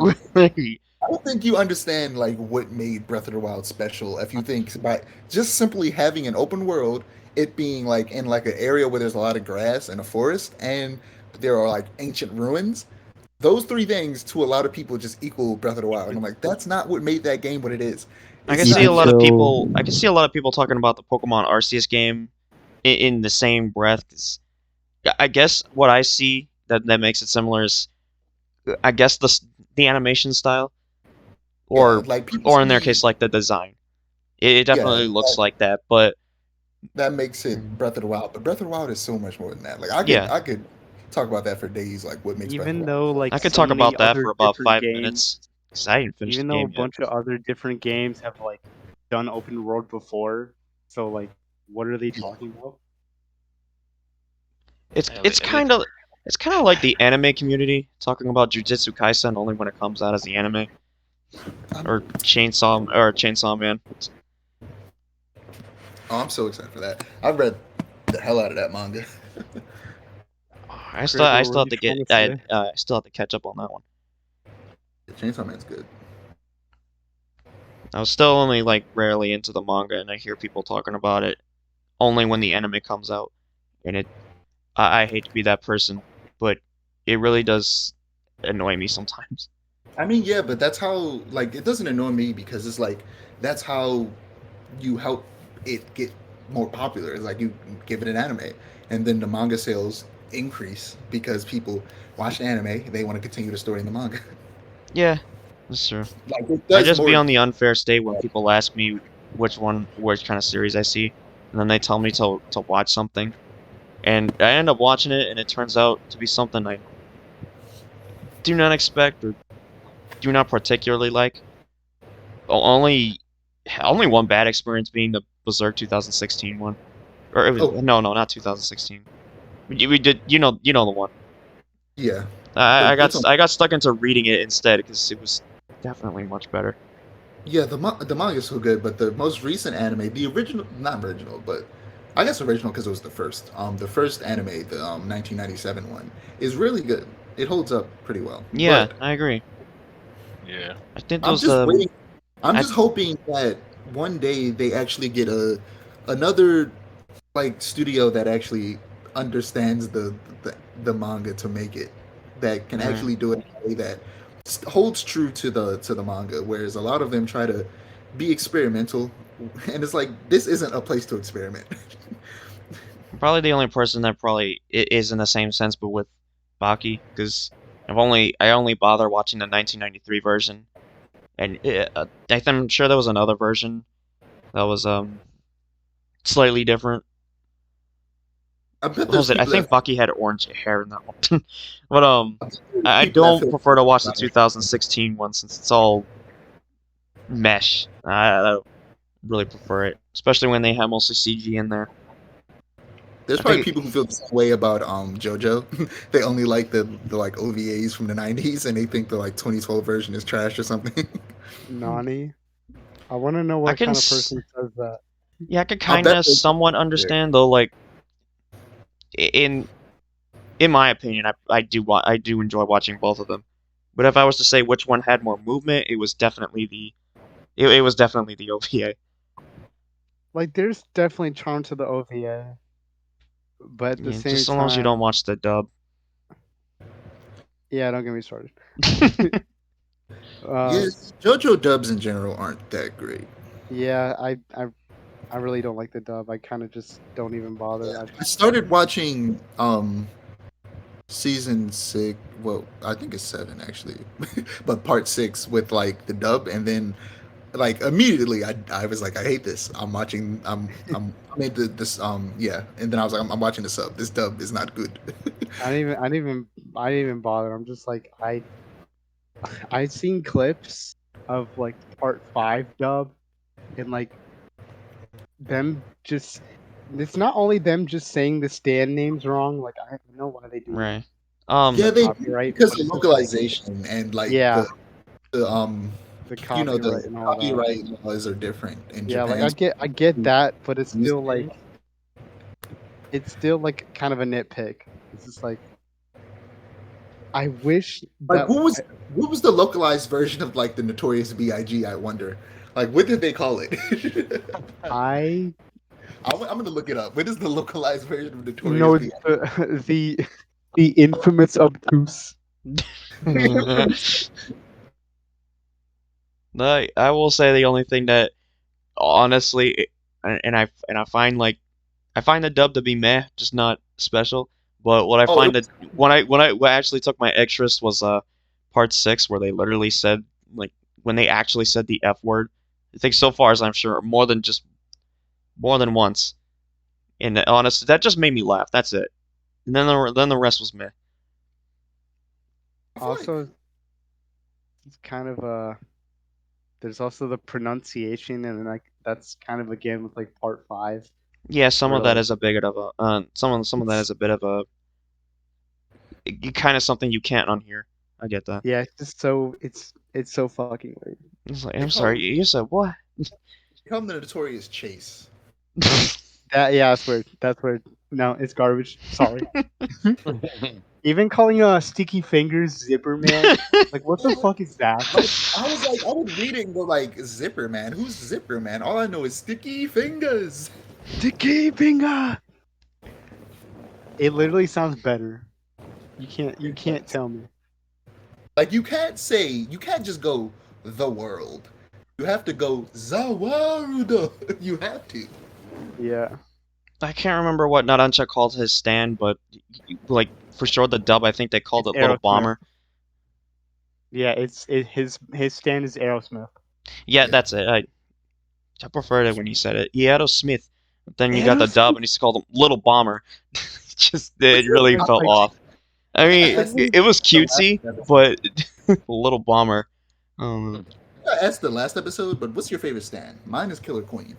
I don't think you understand like what made Breath of the Wild special. If you think by just simply having an open world, it being like in like an area where there's a lot of grass and a forest, and there are like ancient ruins. Those three things to a lot of people just equal Breath of the Wild. And I'm like, that's not what made that game what it is. I It's can You see not. a could lot of show. people. I can see a lot of people talking about the Pokemon Arceus game in the same breath. 'Cause I guess what I see that makes it similar is I guess the animation style, Yeah, or like people or in their see. case like the design. It Yeah, definitely looks like that, but that makes it Breath of the Wild. But Breath of the Wild is so much more than that. Like I could yeah, I could talk about that for days. Like what makes Breath of the Even Wild though so like I could so talk many about that other for about different 5 minutes games, because I didn't finish the even though a game yet. bunch of other different games have like done open world before, so like, what are they yeah. talking about? It's Yeah, it's kind of it's kind of like the anime community talking about Jujutsu Kaisen only when it comes out as the anime I'm, or Chainsaw Man. oh, I'm so excited for that. I've read the hell out of that manga. I Gregor, still what have did to you get want to say? I still have to catch up on that one. Chainsaw Man's good. I was still only like rarely into the manga, and I hear people talking about it only when the anime comes out, and I hate to be that person, but it really does annoy me sometimes. I mean, yeah, but that's how like it doesn't annoy me because it's like that's how you help it get more popular. It's like you give it an anime, and then the manga sales increase because people watch the anime. They want to continue the story in the manga. Yeah, that's true. Like it I does just be more. on the unfair state when people ask me which kind of series I see, and then they tell me to watch something, and I end up watching it, and it turns out to be something I do not expect or do not particularly like. Only one bad experience being the Berserk 2016 one, or it was, Oh no, not 2016. We did, you know the one. yeah, it's on. I got stuck into reading it instead because it was definitely much better. Yeah, the manga is so good, but the most recent anime, the original, not original, but I guess original because it was the first. The first anime, the 1997 one, is really good. It holds up pretty well. Yeah, But I agree. yeah. I think I'm those just waiting. I'm I just hoping that one day they actually get another like studio that actually understands the manga to make it that can right. actually do it in a way that holds true to the manga, whereas a lot of them try to be experimental, and it's like this isn't a place to experiment. I'm probably the only person that probably is in the same sense, but with Baki, because I only bother watching the 1993 version, and I'm sure there was another version that was slightly different. I bet What there's was it? I people that think Baki had orange hair in that one, but there's I people that don't feel prefer to watch the 2016 one since it's all mesh. I don't really prefer it, especially when they have mostly CG in there. there's I probably think people who feel the same way about JoJo. They only like the like OVAs from the 90s, and they think the like 2012 version is trash or something. Nani? I want to know I what can kind of person says that. yeah, I could I kind bet of there's somewhat there. understand though. Like in my opinion, I do enjoy watching both of them. But if I was to say which one had more movement, it was definitely the OVA. Like, there's definitely charm to the OVA, but at the Yeah, same just as long as you don't time, watch the dub. yeah, don't get me started. Yeah, uh, JoJo dubs in general aren't that great. yeah, I really don't like the dub. I kind of just don't even bother. I I just started watching season 6. Well, I think it's 7 actually, but part 6 with like the dub, and then like immediately I was like I hate this. I'm watching. I made this yeah, and then I was like I'm watching the sub. This dub is not good. I didn't even bother. I'm just like I seen clips of like part 5 dub and like them just it's not only them just saying the stand names wrong, like I know why they do that Right. because Yeah, of Um. they copyright, because but of it's just like, localization and like yeah, the the you know copyright the and all that. copyright laws are different in Yeah, like Japan. I get that, but Music. it's still like kind of a nitpick. It's just like I wish Like that what was the localized version of like the Notorious B.I.G. I wonder. Like what did they call it? I I'm gonna look it up. What is the localized version of Notorious know it's B.I.G.? the infamous obtuse. I will say the only thing that honestly, and I find I find the dub to be meh, just not special. But what I Oh, it find that was, when I what actually took my interest was part 6 where they literally said like when they actually said the F word. I think so far as I'm sure more than once. And honestly, that just made me laugh. That's it. And then the rest was meh. I feel like Also, it's kind of there's also the pronunciation, and then like that's kind of again with like part 5, Yeah, some where of that like is a bit of a some of that it's is a bit of a kind of something you can't unhear. I get that. yeah, it's just so it's so fucking weird. It's like they I'm call sorry, you said what? they call him the notorious Chase. That yeah, that's weird. That's weird. No, it's garbage. Sorry. Even calling Sticky Fingers Zipper Man, like what the Yeah, fuck is that? like I was reading the like Zipper Man. Who's Zipper Man? All I know is Sticky Fingers. Sticky Finger. It literally sounds better. You It can't does. tell me. Like you can't just go the world. You have to go the world. You have to. Yeah, I can't remember what Narancha called his stand, but like for sure the dub I think they called it's it Little Aerosmith. Bomber. Yeah, his stand is Aerosmith. Yeah, Yeah. that's it. I preferred it when you said it. Yeah, Smith. But then you got the dub Aerosmith. and he's called him Little Bomber. Just Which it one? really It's felt like off. I I gotta mean, ask literally. it was the last cutesy, episode. but Little Bomber. Um, I gotta ask the last episode, but what's your favorite stand? Mine is Killer Queen.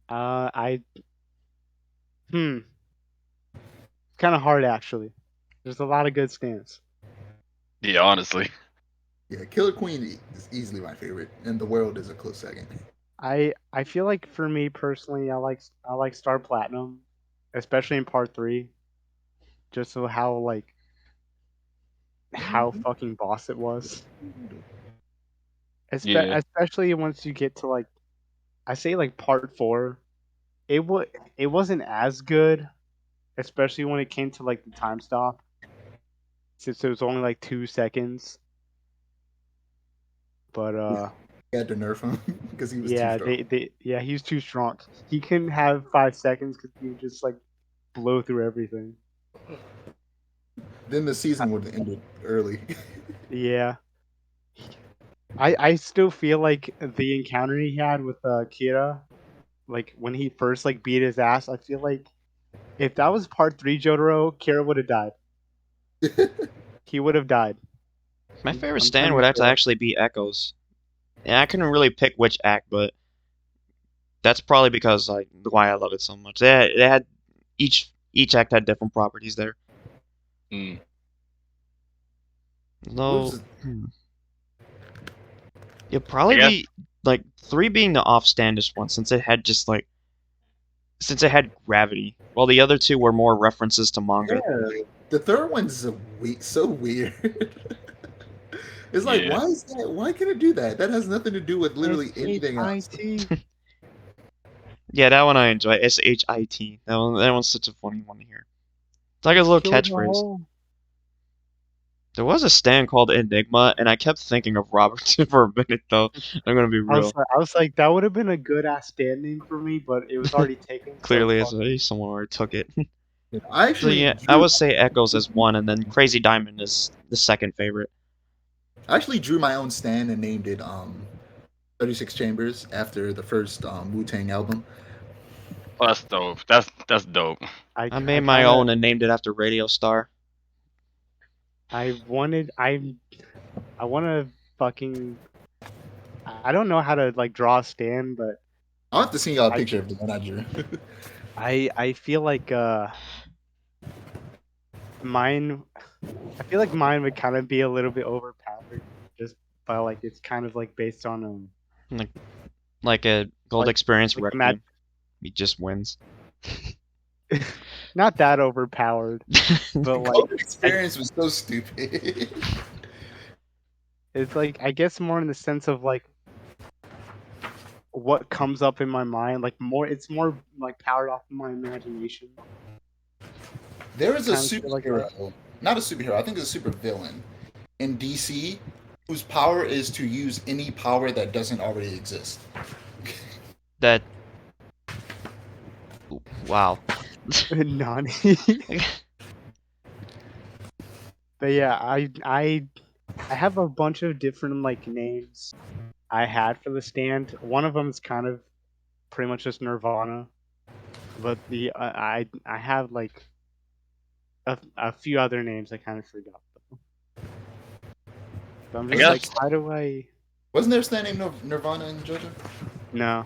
I kind of hard actually. There's a lot of good stands. Yeah, honestly. Yeah, Killer Queen is easily my favorite, and the world is a close second. I feel like for me personally, I like Star Platinum, especially in part 3, just so how fucking boss it was. Yeah. Especially once you get to like I say like part 4, it wasn't as good, especially when it came to like the time stop, since it was only like 2 seconds. But They had to nerf him because he was too yeah, strong. yeah, he was too strong. He couldn't have 5 seconds because he would just like blow through everything. Then the I, season would have ended early. yeah, I still feel like the encounter he had with Kira, like when he first like beat his ass. I feel like if that was part 3 Jotaro, Kira would have died. He would have died. my favorite I'm stand telling would you have to straight up. actually be Echoes. And I couldn't really pick which act, but that's probably because like why I love it so much. They had each act had different properties there. Mm. No, it'd I probably guess. be like 3 being the off-standish one since it had gravity, while the other two were more references to manga. Yeah, the third one's so weird. It's like, Yeah. why is that? Why can it do that? That has nothing to do with literally anything else. SHIT. Yeah, that one I enjoy. SHIT. That one's such a funny one to hear. It's like a little Kill the catchphrase. whole. There was a stand called Enigma, and I kept thinking of Robert for a minute though. I'm gonna be real. I was like, that would have been a good ass stand name for me, but it was already taken. So Clearly, fuck. someone already took it. I So actually yeah, I drew would say Echoes as one, and then Crazy Diamond is the second favorite. I actually drew my own stand and named it 36 Chambers after the first Wu Tang album. Oh, that's dope. That's dope. I I made my kind of own and named it after Radio Star. I wanted I want to fucking I don't know how to like draw a stand, but I'll have to send y'all a I picture of the one I drew. I feel like mine I feel like mine would kind of be a little bit overpowered just by like it's kind of like based on Like like a Gold like Experience like imagine Requiem. He just wins. not that overpowered, but like Golden I Experience was so stupid. it's like I guess more in the sense of like what comes up in my mind, like more it's more like powered off of my imagination. There I is a kind of feel like that. superhero, not a superhero, I think it's a super villain in DC whose power is to use any power that doesn't already exist. That wow. Nani. But yeah, I have a bunch of different like names I had for the stand. One of them is kind of pretty much just Nirvana, but I have like a few other names I kind of forgot. So I'm I just like, guess how do I? Wasn't there a stand named Nirvana in Georgia? No,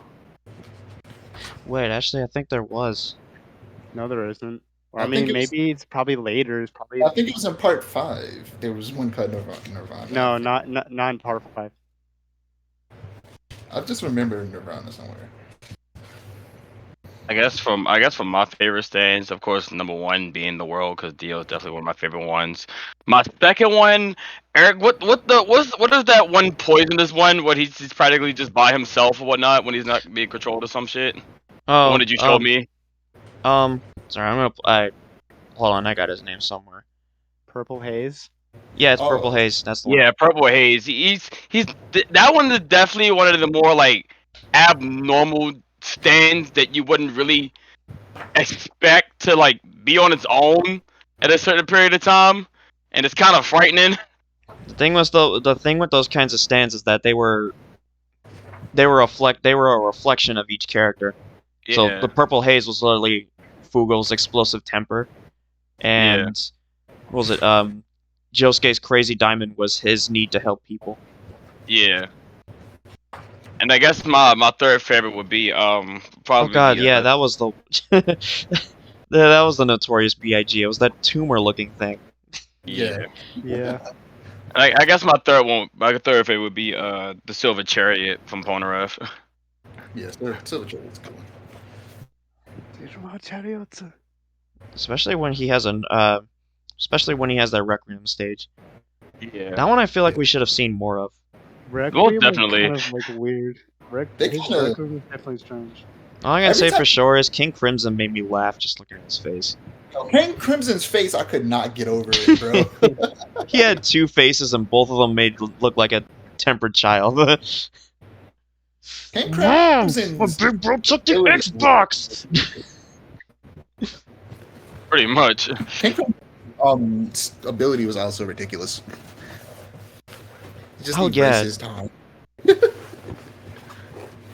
Wait, actually, I think there was. no, there isn't. Or I I think mean, it was. maybe it's probably later. It's probably I think it was in part 5. There was one called Nirvana. no, not in part 5. I just remember Nirvana somewhere. I guess from my favorite stands, of course, number one being the world, because Dio is definitely one of my favorite ones. My second one, Eric, what is that one poisonous one? What he's practically just by himself or whatnot when he's not being controlled or some shit. The one Oh, that you showed me. sorry, I hold on, I got his name somewhere. Purple Haze. Yeah, it's Purple Oh, Haze. That's the one. Yeah, Purple Haze. That one is definitely one of the more like abnormal stands that you wouldn't really expect to like be on its own at a certain period of time, and it's kind of frightening. The thing was the thing with those kinds of stands is that they were a reflection of each character. So the Yeah, Purple Haze was literally Fugel's explosive temper, yeah, and what was it? Josuke's crazy diamond was his need to help people. yeah. And I guess my third favorite would be Oh probably god, the yeah, that was the that was the notorious Big. It was that tumor-looking thing. yeah. yeah. Yeah, And I guess my third favorite would be the Silver Chariot from Polnareff. Yes, Silver was cool. Especially when he has that Requiem stage. Yeah, That one I feel like we should have seen more of. most Requiem was definitely. kind of like weird. They His kind of Requiem was definitely strange. All I can every say time for sure is King Crimson made me laugh just looking at his face. King Crimson's face, I could not get over it, bro. He had two faces and both of them made look like a tempered child. King Mom, my Crimson's big bro took the it was Xbox. Pretty much. King ability was also ridiculous. You just Oh need yeah, racist time.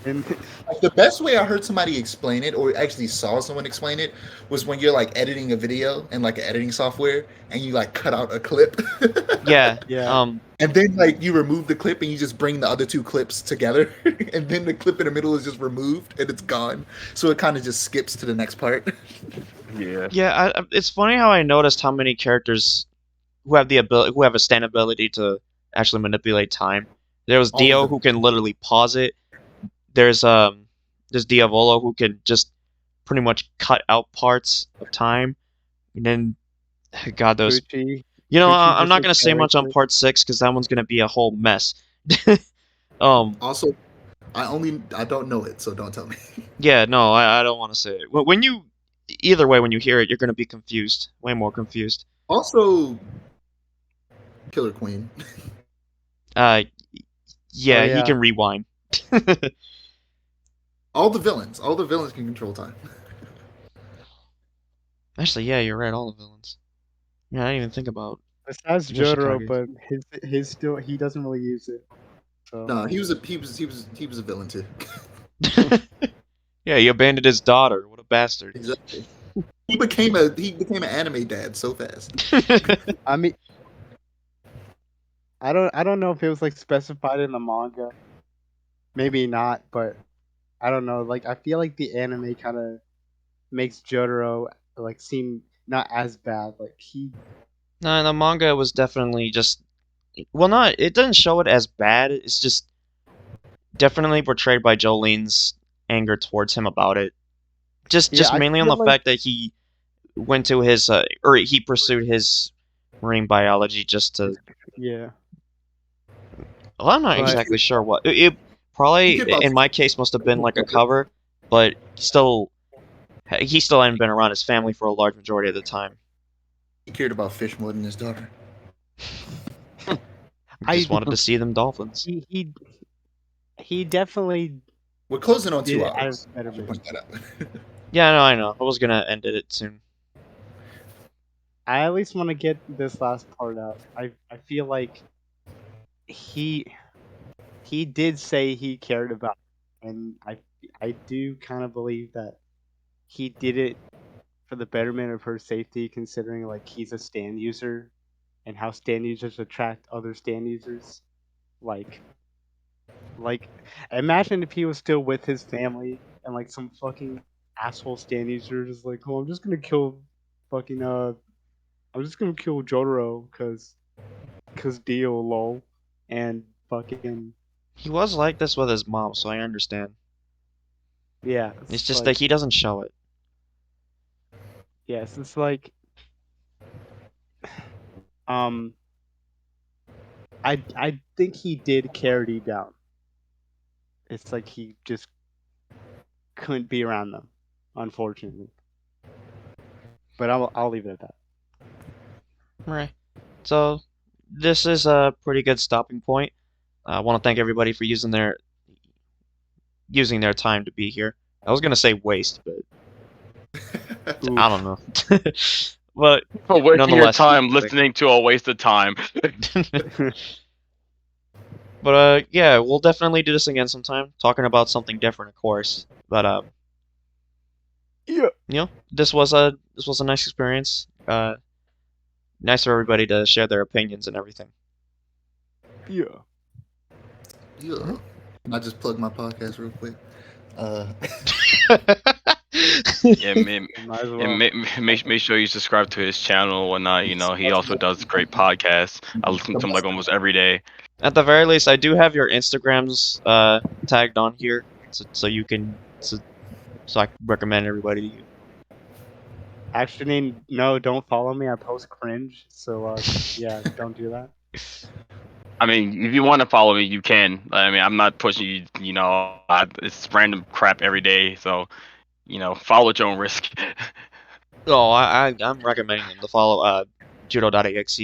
And Like, the best way I heard somebody explain it, or actually saw someone explain it, was when you're like editing a video in like an editing software, and you like cut out a clip, yeah. yeah, and then like you remove the clip and you just bring the other two clips together, and then the clip in the middle is just removed and it's gone, so it kind of just skips to the next part. Yeah, Yeah, it's funny how I noticed how many characters who have a stand ability to actually manipulate time. There was All of Dio them. who can literally pause it. There's there's Diavolo who can just pretty much cut out parts of time. And then God, those Pucci. I'm Just not gonna say much accelerates on it. part 6 because that one's gonna be a whole mess. um, Also, I don't know it, so don't tell me. yeah, no, I don't want to say it. Either way, when you hear it, you're gonna be confused, way more confused. Also, Killer Queen. Uh, Oh yeah, he yeah, can rewind. All the villains can control time. Actually, yeah, you're right. All the villains. Yeah, I didn't even think about besides Jotaro, Yoshikage. but his still he doesn't really use it. So No, he was a villain too. Yeah, he abandoned his daughter. What a bastard. Exactly. He became an anime dad so fast. I mean, I don't know if it was like specified in the manga. Maybe not, but I don't know. Like I feel like the anime kind of makes Jotaro like seem not as bad. Like he No, the manga was definitely just well, not it doesn't show it as bad. It's just definitely portrayed by Jolene's anger towards him about it. yeah, Just I mainly on feel the like fact that he went to his or he pursued his marine biology just to. yeah, Well, I'm not but exactly sure what it He probably cared about in my case must have been like a cover, but he still hadn't been around his family for a large majority of the time. he cared about fish more than his daughter. He I just wanted to see them dolphins. he he he definitely We're closing on 2 Yeah, I have hours. better I should base. point that out. Yeah, I know. I was gonna end it soon. I at least want to get this last part out. I feel like he he did say he cared about it, and I do kind of believe that he did it for the betterment of her safety, considering like he's a stand user and how stand users attract other stand users. Like like imagine if he was still with his family and like some fucking asshole stand user is like, oh, I'm just gonna kill fucking I'm just gonna kill Jotaro cause Dio lol and fucking He was like this with his mom, so I understand. yeah, It's it's just that like he doesn't show it. yes, it's like um I think he did care deep down. It's like he just couldn't be around them, unfortunately. But I'll leave it at that. Right. So this is a pretty good stopping point. I want to thank everybody for using their time to be here. I was gonna say waste, but I don't Oof. know. But For wasting your nonetheless, time listening to a waste of time. but yeah, we'll definitely do this again sometime. Talking about something different, of course. But Yeah. this was a nice experience. Nice for everybody to share their opinions and everything. Yeah. Yeah. Can I just plug my podcast real quick? Uh, Yeah, Might as and well. make sure you subscribe to his channel and whatnot. You know, he also does great podcasts. I listen to him like almost every day. At the very least, I do have your Instagrams tagged on here, so you can so I recommend everybody to you. Actually, no, don't follow me. I post cringe. So yeah, don't do that. I mean, if you want to follow me, you can. I mean, I'm not pushing you. You know, it's random crap every day. So, you know, follow at your own risk. Oh, I'm recommending them to follow judo.exe.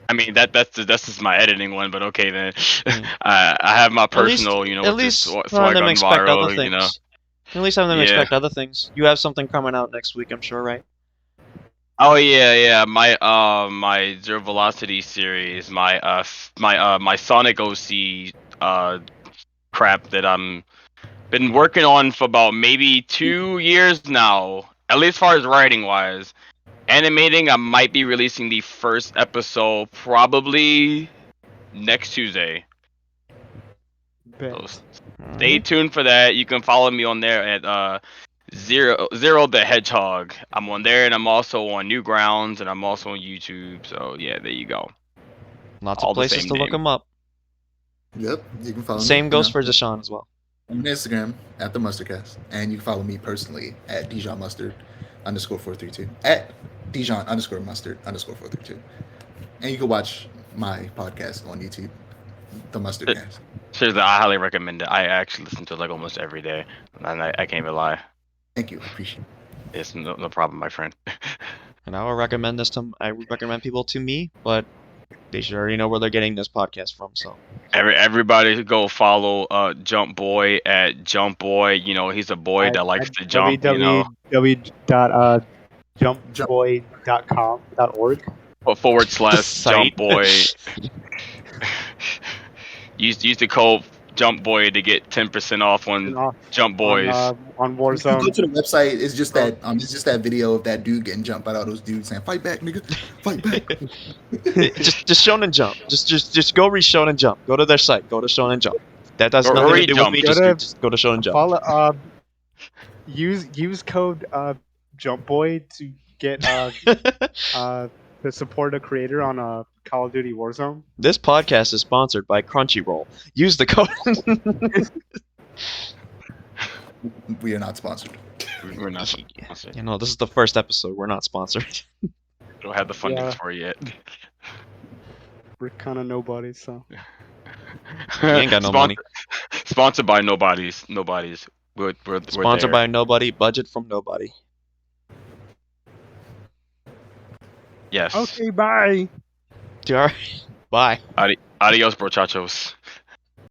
I mean, that's just my editing one, but okay then. Yeah. I have my At least personal, you know, at with this least having swag them on expect other viral. You know, things. At least having them yeah. expect other things. You have something coming out next week, I'm sure, right? Oh yeah. My Zero Velocity series, my Sonic OC crap that I'm been working on for about maybe 2 years now. At least as far as writing wise. Animating, I might be releasing the first episode probably next Tuesday. So Bet. stay Alright. tuned for that. You can follow me on there at Zero the Hedgehog. I'm on there, and I'm also on Newgrounds, and I'm also on YouTube. So yeah, there you go. Lots of All the places same to look name. them up. yep, you can follow me. Same goes for Deshaun as well. On Instagram at the Mustardcast, and you can follow me personally at Dijon Mustard _432 at Dijon _mustard _432, and you can watch my podcast on YouTube, the Mustardcast. Seriously, I highly recommend it. I actually listen to it like almost every day, and I can't even lie. Thank you, I appreciate it. It's no problem, my friend. And I would recommend people to me, but they should already know where they're getting this podcast from, so Everybody go follow Jump Boy at Jump Boy. You know, he's a boy that likes At to jump. You know, Jump. www.jumpboy.com.org. the / site. Jump Boy. use the code Jump Boy to get 10% off And on off Jump Boys. on If you go Warzone. to the website, it's just Oh, that video of that dude getting jumped by all those dudes saying, "Fight back, nigga, fight back." Just Shonen Jump. Just go read Shonen Jump. Go to their site. Go to Shonen Jump. That has Or nothing to read do with Jump. me. go to Just go to Shonen Jump. follow use code JumpBoy to get to support a creator on Call of Duty Warzone. This podcast is sponsored by Crunchyroll. Use the code. We are not sponsored. We're not sponsored. You know, this is the first episode. We're not sponsored. We don't have the funding Yeah. for it yet. We're kind of nobody, so We ain't got no money. Sponsored by nobodies. Nobodies. We're Sponsored there. by nobody. Budget from nobody. Yes. okay, bye. Alright. Bye. Adios, brochachos.